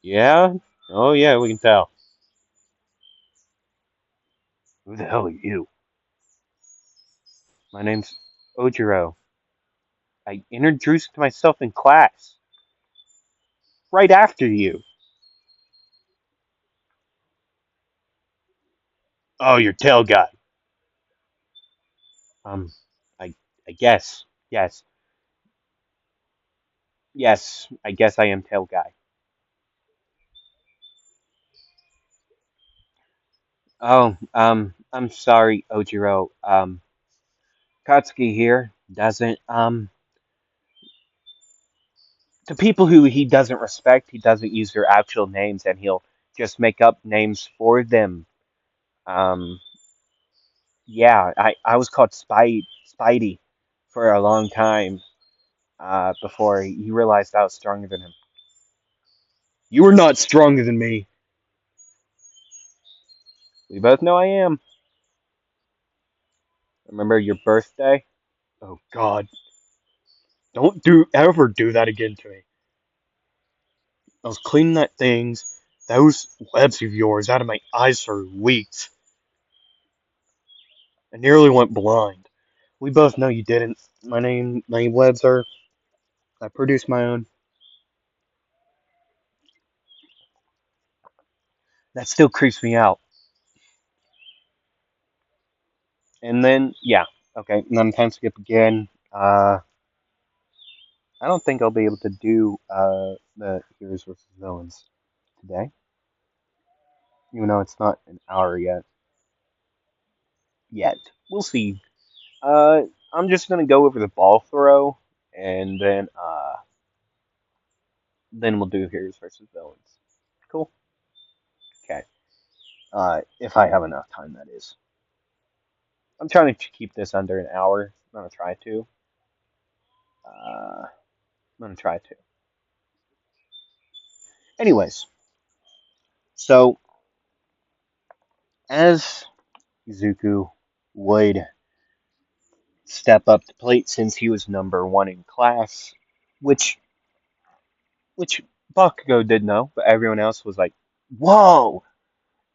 Yeah? Oh yeah, we can tell. Who the hell are you? My name's Ojiro. I introduced myself in class. Right after you. Oh, you're tail guy. Um, I, I guess. Yes. Yes, I guess I am tail guy. Oh, I'm sorry, Ojiro. Katsuki here doesn't, to people who he doesn't respect, he doesn't use their actual names and he'll just make up names for them. Um, yeah, I was called Spidey for a long time, before he realized I was stronger than him. You are not stronger than me. We both know I am. Remember your birthday? Oh God. Don't ever do that again to me. I was cleaning those webs of yours out of my eyes for weeks. I nearly went blind. We both know you didn't. My webs are, I produce my own. That still creeps me out. And then, yeah, okay, and then time skip again. I don't think I'll be able to do, the heroes versus villains today, even though it's not an hour yet. Yet. We'll see. Uh, I'm just gonna go over the ball throw, and then we'll do heroes versus villains. Cool. Okay. If I have enough time, that is. I'm trying to keep this under an hour. I'm gonna try to. I'm gonna try to. Anyways, so as Izuku would step up to plate since he was number one in class, which which Bakugo did know, but everyone else was like, "Whoa!"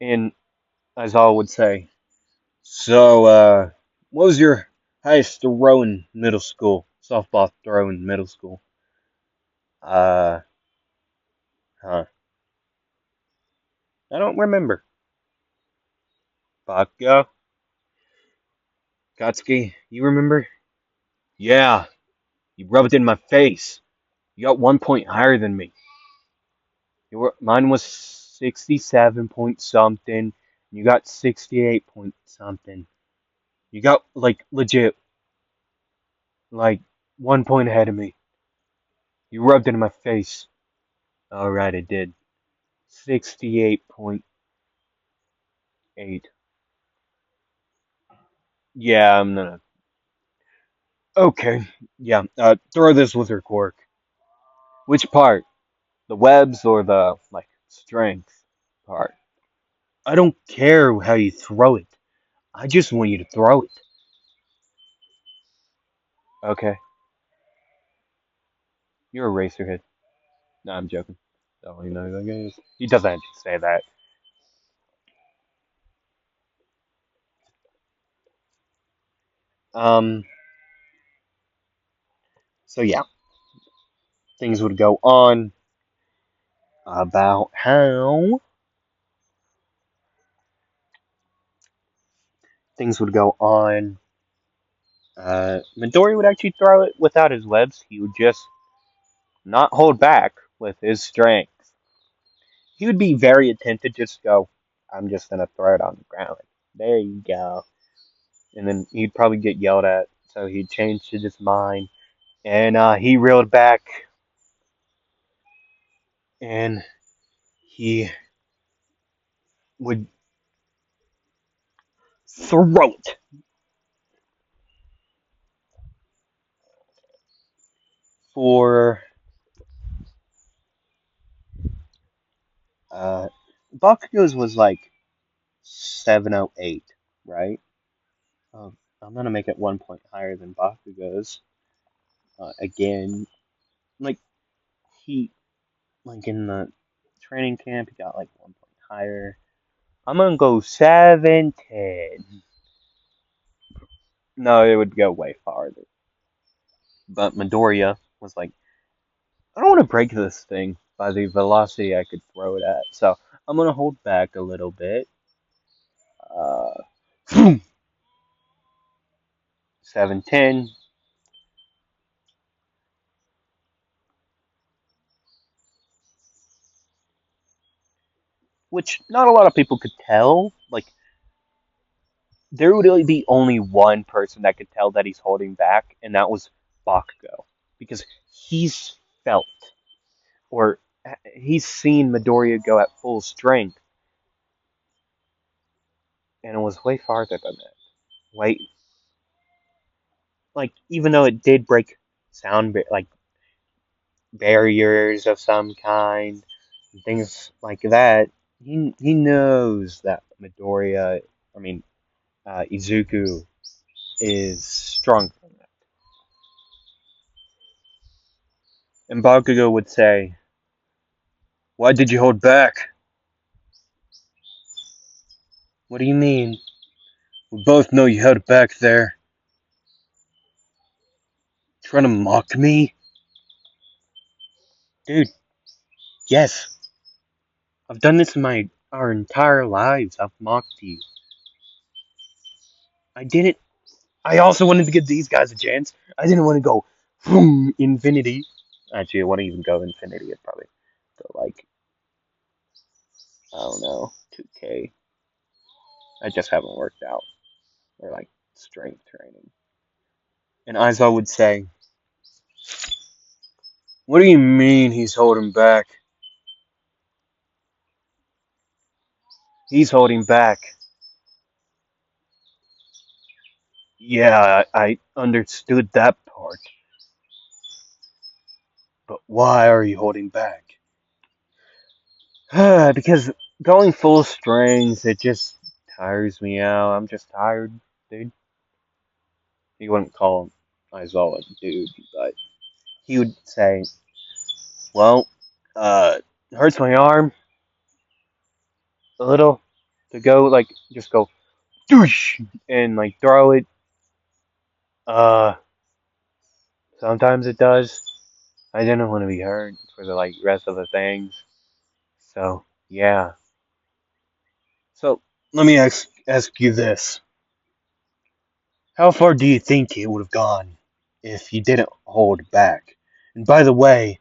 And as all would say, so, what was your highest throw in middle school? Softball throw in middle school. Uh, huh. I don't remember. Bakugo? Katsuki, you remember? Yeah, you rubbed it in my face. You got 1 point higher than me. Mine was 67 point something. You got 68 point something. You got, like, legit, like, 1 point ahead of me. You rubbed it in my face. Alright, it did. 68.8. Yeah, I'm gonna. Okay, yeah, throw this with her quirk. Which part? The webs or the, like, strength part? I don't care how you throw it. I just want you to throw it. Okay, you're a racerhead. No, I'm joking. Oh, you know, like, he doesn't actually say that. Um, so yeah, things would go on about how things would go on. Midori would actually throw it without his webs. He would just not hold back with his strength. He would be very attentive, just go, I'm just gonna throw it on the ground. Like, there you go. And then he'd probably get yelled at, so he changed his mind. And he reeled back and he would throw it for uh Bakugo's was like 708, right? I'm gonna make it 1 point higher than Bakugo's. Again, like he like in the training camp, he got like 1 point higher. I'm gonna go 710. No, it would go way farther. But Midoriya was like, I don't want to break this thing by the velocity I could throw it at, so I'm gonna hold back a little bit. Uh, 710, which not a lot of people could tell. Like, there would really be only one person that could tell that he's holding back, and that was Bakugo, because he's felt or he's seen Midoriya go at full strength, and it was way farther than that. Way, like, even though it did break like barriers of some kind, things like that, he knows that Midoriya, I mean Izuku, is stronger than that. And Bakugo would say, "Why did you hold back? What do you mean? We both know you held back there. Trying to mock me, dude? Yes, I've done this our entire lives. I've mocked you. I didn't. I also wanted to give these guys a chance. I didn't want to go boom infinity. Actually, I want to even go infinity. I'd probably go like, I don't know, 2K. I just haven't worked out, or like strength training." And Aizawa would say, "What do you mean he's holding back? He's holding back. Yeah, I understood that part. But why are you holding back?" Because going full strings, it just tires me out. I'm just tired, dude. He wouldn't call Aizawa dude, but he would say, "Well, it hurts my arm a little to go, like, just go, doosh, and, like, throw it. Uh, Sometimes it does. I didn't want to be hurt for the like rest of the things. So yeah. So let me ask you this: how far do you think it would have gone if you didn't hold back? And by the way,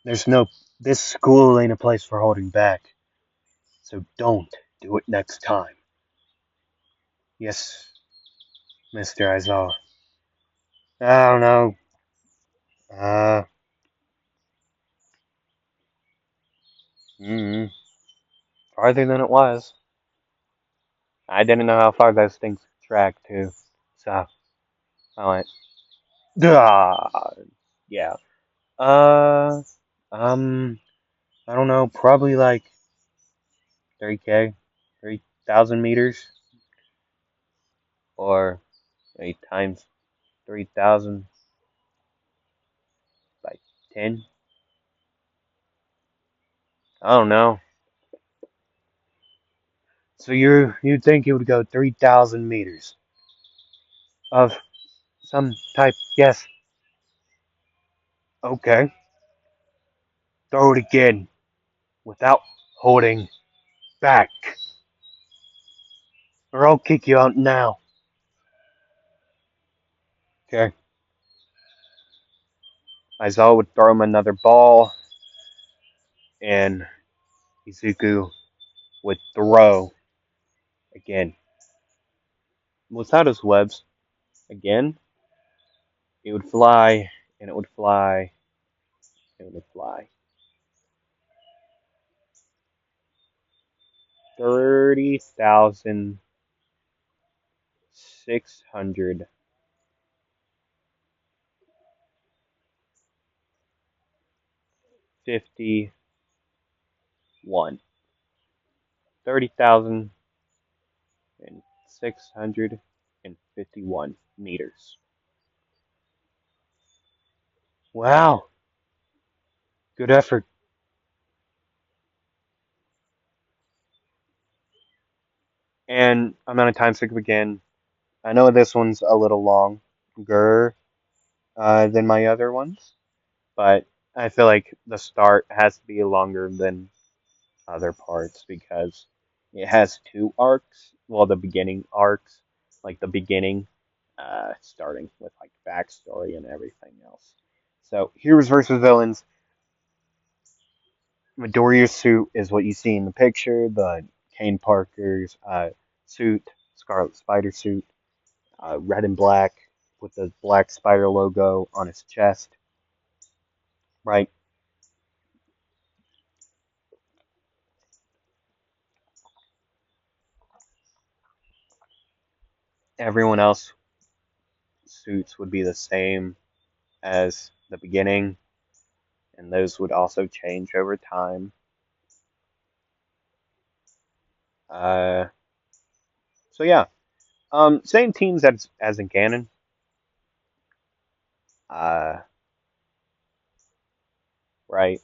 there's no this school ain't a place for holding back. So don't do it next time. Yes, Mr. Aizawa. I don't know. Uh, mm, farther than it was. I didn't know how far those things could track too. So I went, ah, yeah. Uh, um, I don't know. Probably like 3K, 3,000 meters, or 8 times 3,000 by 10. I don't know. So you'd think it would go 3,000 meters of some type? Yes. Okay. Throw it again without holding back, or I'll kick you out now. Okay. Aizawa would throw him another ball, and Izuku would throw again. Without his webs, again, it would fly, and it would fly, and it would fly. 30,651. 30,651 meters. Wow. Good effort. And I'm out of time sick again. I know this one's a little longer than my other ones, but I feel like the start has to be longer than other parts because it has two arcs. Well, the beginning arcs, like the beginning, starting with like backstory and everything else. So, heroes versus villains. Midoriya's suit is what you see in the picture. The Kane Parker's suit, Scarlet Spider suit, red and black with the black spider logo on his chest. Right. Everyone else suits would be the same as the beginning, and those would also change over time. Uh, so yeah, same teams as in canon. Uh, right,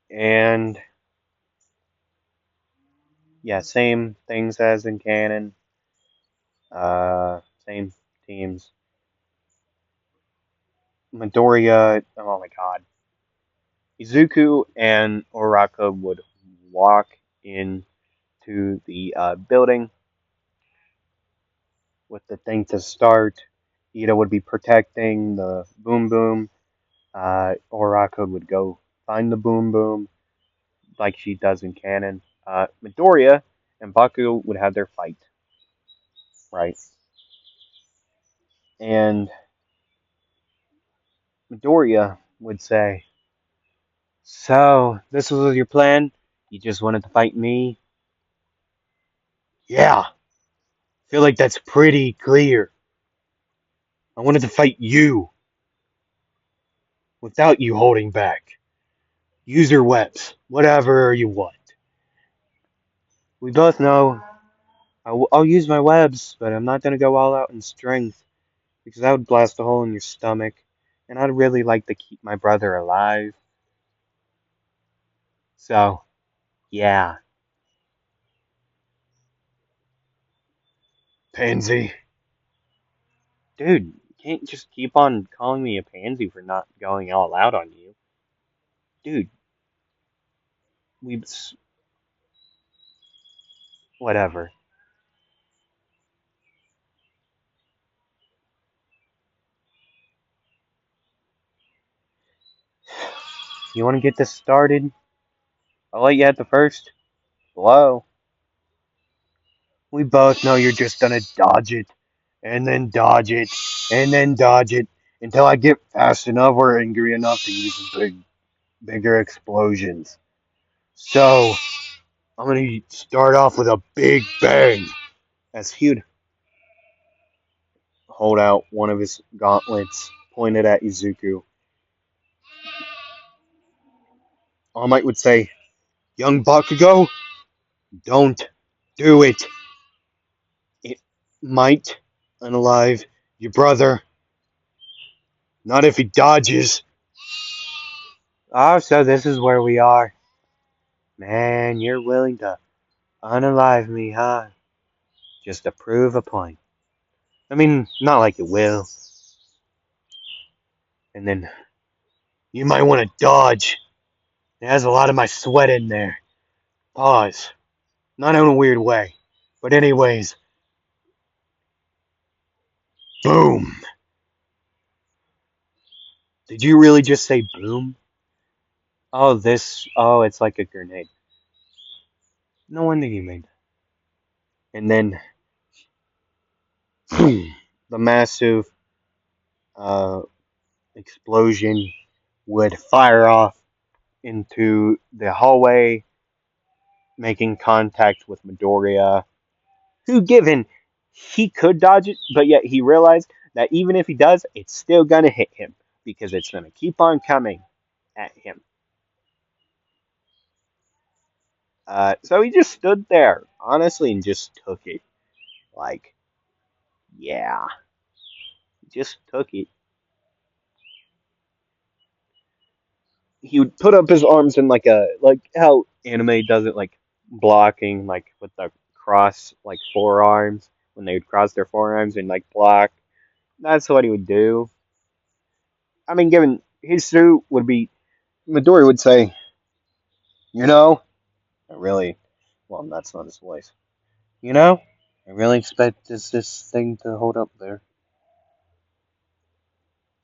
and yeah, same things as in canon. Same teams. Midoriya, oh my god, Izuku and Oraka would walk into the building with the thing to start. Ida would be protecting the boom boom. Oraka would go find the boom boom like she does in canon. Midoriya and Baku would have their fight, right? And Midoriya would say, "So this was your plan? You just wanted to fight me?" Yeah, feel like that's pretty clear. I wanted to fight you without you holding back. Use your webs, whatever you want. We both know I'll use my webs, but I'm not gonna go all out in strength because that would blast a hole in your stomach, and I'd really like to keep my brother alive. So, yeah. Pansy. Dude, you can't just keep on calling me a pansy for not going all out on you. Dude, we whatever. You want to get this started? I'll let you at the first blow. We both know you're just gonna dodge it, and then dodge it, and then dodge it, until I get fast enough or angry enough to use bigger explosions. So, I'm gonna start off with a big bang. As he'd hold out one of his gauntlets pointed at Izuku, All Might would say, Young Bakugo, don't do it. It might unalive your brother. Not if he dodges. Oh, so this is where we are. Man, you're willing to unalive me, huh? Just to prove a point. I mean, not like you will. And then you might want to dodge. It has a lot of my sweat in there. Pause. Not in a weird way. But anyways, boom. Did you really just say boom? Oh, it's like a grenade. No wonder you made that. And then, boom, the massive uh, explosion would fire off into the hallway, making contact with Midoriya, who, given he could dodge it, but yet he realized that even if he does, it's still gonna hit him because it's gonna keep on coming at him. So he just stood there, honestly, and just took it. Like, yeah, just took it. He would put up his arms in like how anime does it, like blocking, like with the cross, like forearms when they would cross their forearms and like block. That's what he would do. I mean, given his suit would be, Midori would say, you know, I really, well, that's not his voice. You know, I really expect this thing to hold up there.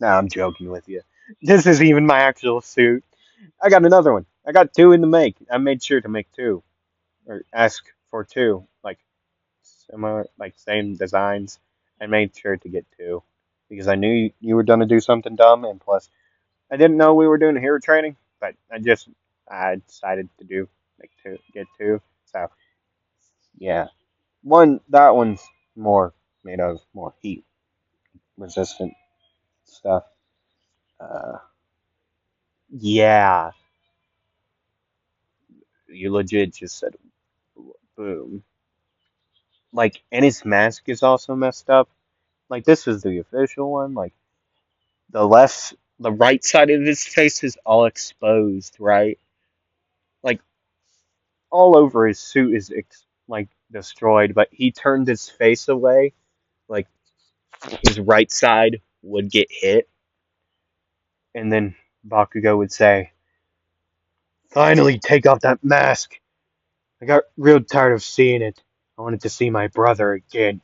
Nah, I'm joking with you. This is even my actual suit. I got another one. I got two in the make. I made sure to make two, or ask for two, like similar, like same designs. I made sure to get two because I knew you were gonna do something dumb, and plus I didn't know we were doing hero training, but I decided to do like two, get two. So yeah, that one's more made of more heat resistant stuff. Uh, yeah, you legit just said boom. Like, and his mask is also messed up. Like, this is the official one. Like, the right side of his face is all exposed, right? Like, all over his suit is like destroyed, but he turned his face away. Like, his right side would get hit, and then Bakugo would say, "Finally, take off that mask. I got real tired of seeing it. I wanted to see my brother again."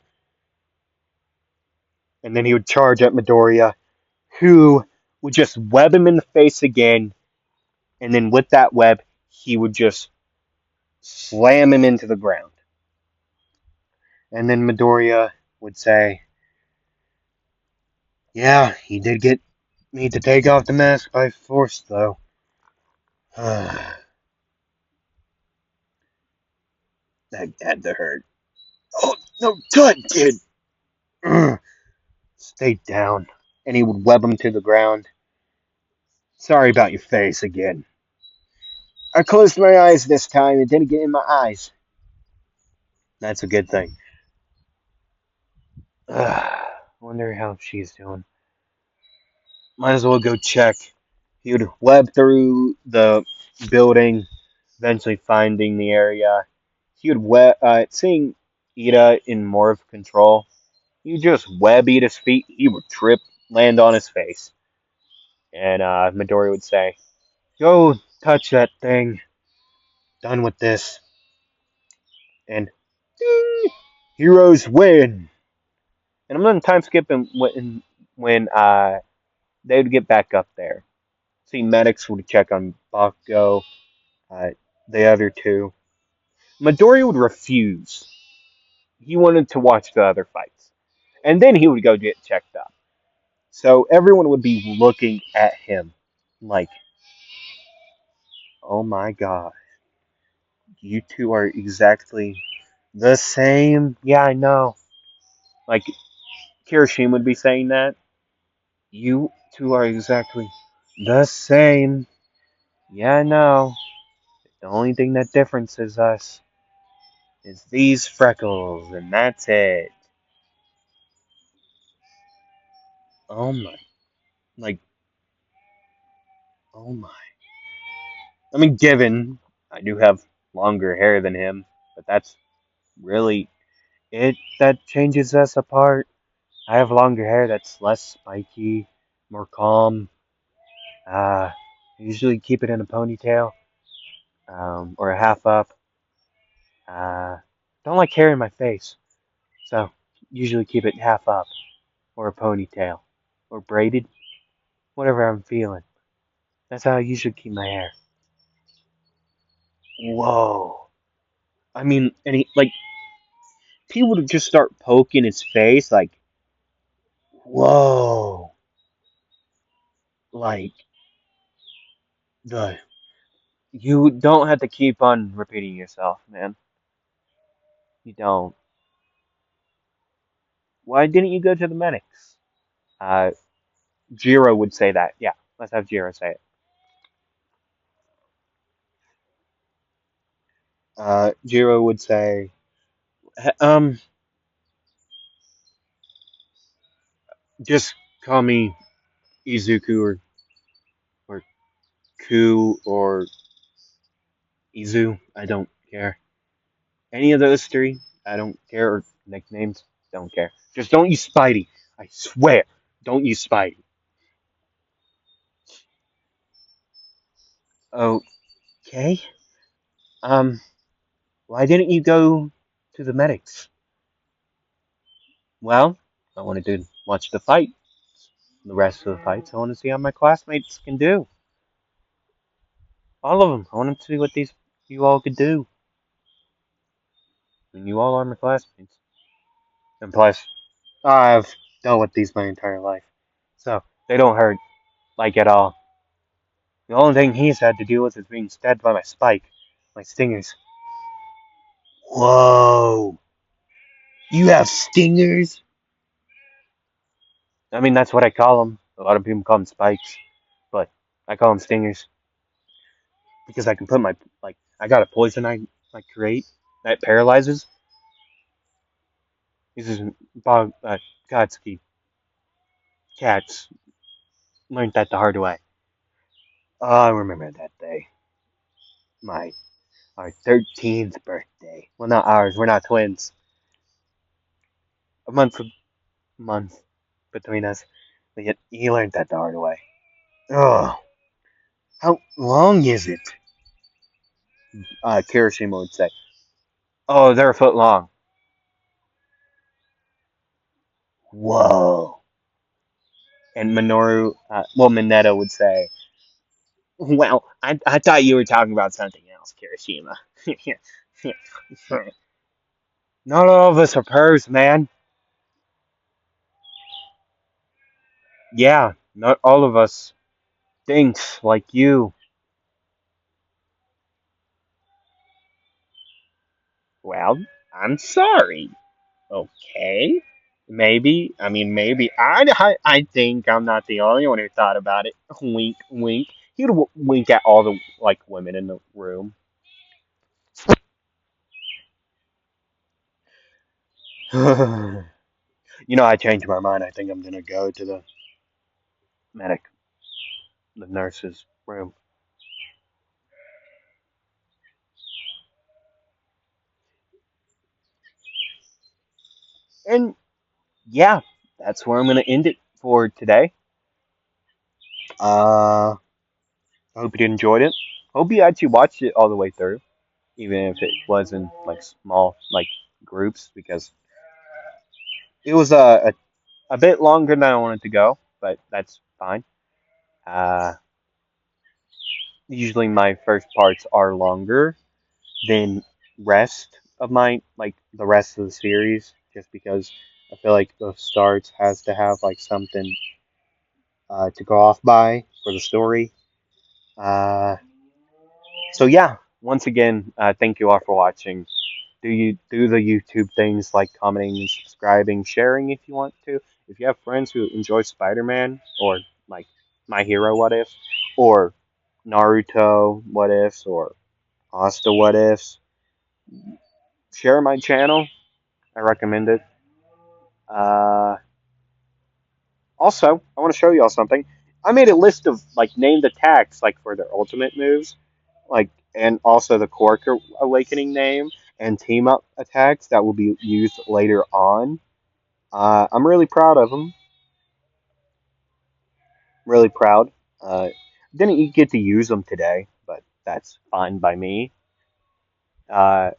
And then he would charge at Midoriya, who would just web him in the face again, and then with that web, he would just slam him into the ground. And then Midoriya would say, "Yeah, he did get me to take off the mask by force, though." That had to hurt. Oh, no, good, kid. Stay down. And he would web him to the ground. Sorry about your face again. I closed my eyes this time and didn't get in my eyes. That's a good thing. Wonder how she's doing. Might as well go check. He would web through the building, eventually finding the area. He would seeing Ida in more of control, you just web Ida's feet, he would trip, land on his face. And Midori would say, "Go touch that thing. Done with this." And ding, heroes win. And I'm gonna time skip when they would get back up there. See, medics would check on Bakugo, uh, the other two. Midori would refuse. He wanted to watch the other fights, and then he would go get checked up. So everyone would be looking at him like, "Oh my god, you two are exactly the same." Yeah, I know. Like Kirishima would be saying that. You two are exactly the same. Yeah, I know. The only thing that differences us is these freckles, and that's it. Oh my. Like, oh my. I mean, given I do have longer hair than him, but that's really it that changes us apart. I have longer hair that's less spiky, more calm. I usually keep it in a ponytail, or a half up. Uh, don't like hair in my face, so usually keep it half up, or a ponytail, or braided, whatever I'm feeling. That's how I usually keep my hair. Whoa. I mean, and he, like, people would just start poking his face, like, whoa. Like, the. You don't have to keep on repeating yourself, man. You don't. Why didn't you go to the medics? Uh, Jiro would say that. Yeah, let's have Jiro say it. Jiro would say, just call me Izuku or Ku or Izu. I don't care. Any of those three, I don't care. Or nicknames, don't care. Just don't use Spidey. I swear, don't use Spidey. Okay. Um, why didn't you go to the medics? Well, I wanted to watch the fight, the rest of the fights. I want to see how my classmates can do. All of them. I wanted to see what these you all could do. And you all are my classmates. And plus, I've dealt with these my entire life. So, they don't hurt, like, at all. The only thing he's had to deal with is being stabbed by my spike, my stingers. Whoa! You have stingers? I mean, that's what I call them. A lot of people call them spikes, but I call them stingers because I can put my, like, I got a poison I create that paralyzes. This is Godsky cats learned that the hard way. Oh, I remember that day. My our 13th birthday. Well, not ours. We're not twins. A month between us. But yet he learned that the hard way. Oh, how long is it? Kirishima would say. Oh, they're a foot long. Whoa. And Mineta would say, well, I thought you were talking about something else, Kirishima. Not all of us are purrs, man. Yeah, not all of us thinks like you. Well, I'm sorry. Okay. Maybe. I think I'm not the only one who thought about it. Wink, wink. He would wink at all the, like, women in the room. I changed my mind. I think I'm gonna go to the medic, the nurse's room. And yeah, that's where I'm gonna end it for today. I hope you enjoyed it. Hope you actually watched it all the way through, even if it was in like small like groups, because it was a bit longer than I wanted to go, but that's fine. Uh, Usually my first parts are longer than rest of my like the rest of the series, just because I feel like the starts has to have like something to go off by for the story. Uh, so yeah, once again, thank you all for watching. Do the YouTube things like commenting and subscribing, sharing if you want to. If you have friends who enjoy Spider-Man or like My Hero What If or Naruto What Ifs or Asta What Ifs, share my channel. I recommend it. Uh, Also, I want to show you all something. I made a list of like named attacks like for their ultimate moves, like and also the Quark Awakening name and team up attacks that will be used later on. I'm really proud of them. Really proud. Didn't get to use them today, but that's fine by me. Uh,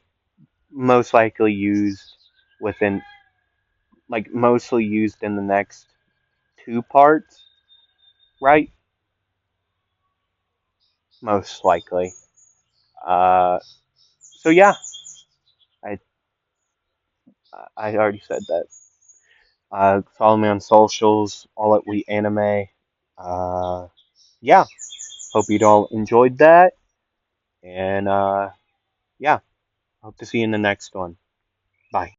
Most likely used within, like, mostly used in the next two parts, right? Most likely. Uh, so yeah, I I already said that. Follow me on socials, all at We Anime. Yeah, hope you all enjoyed that, and yeah, hope to see you in the next one. Bye.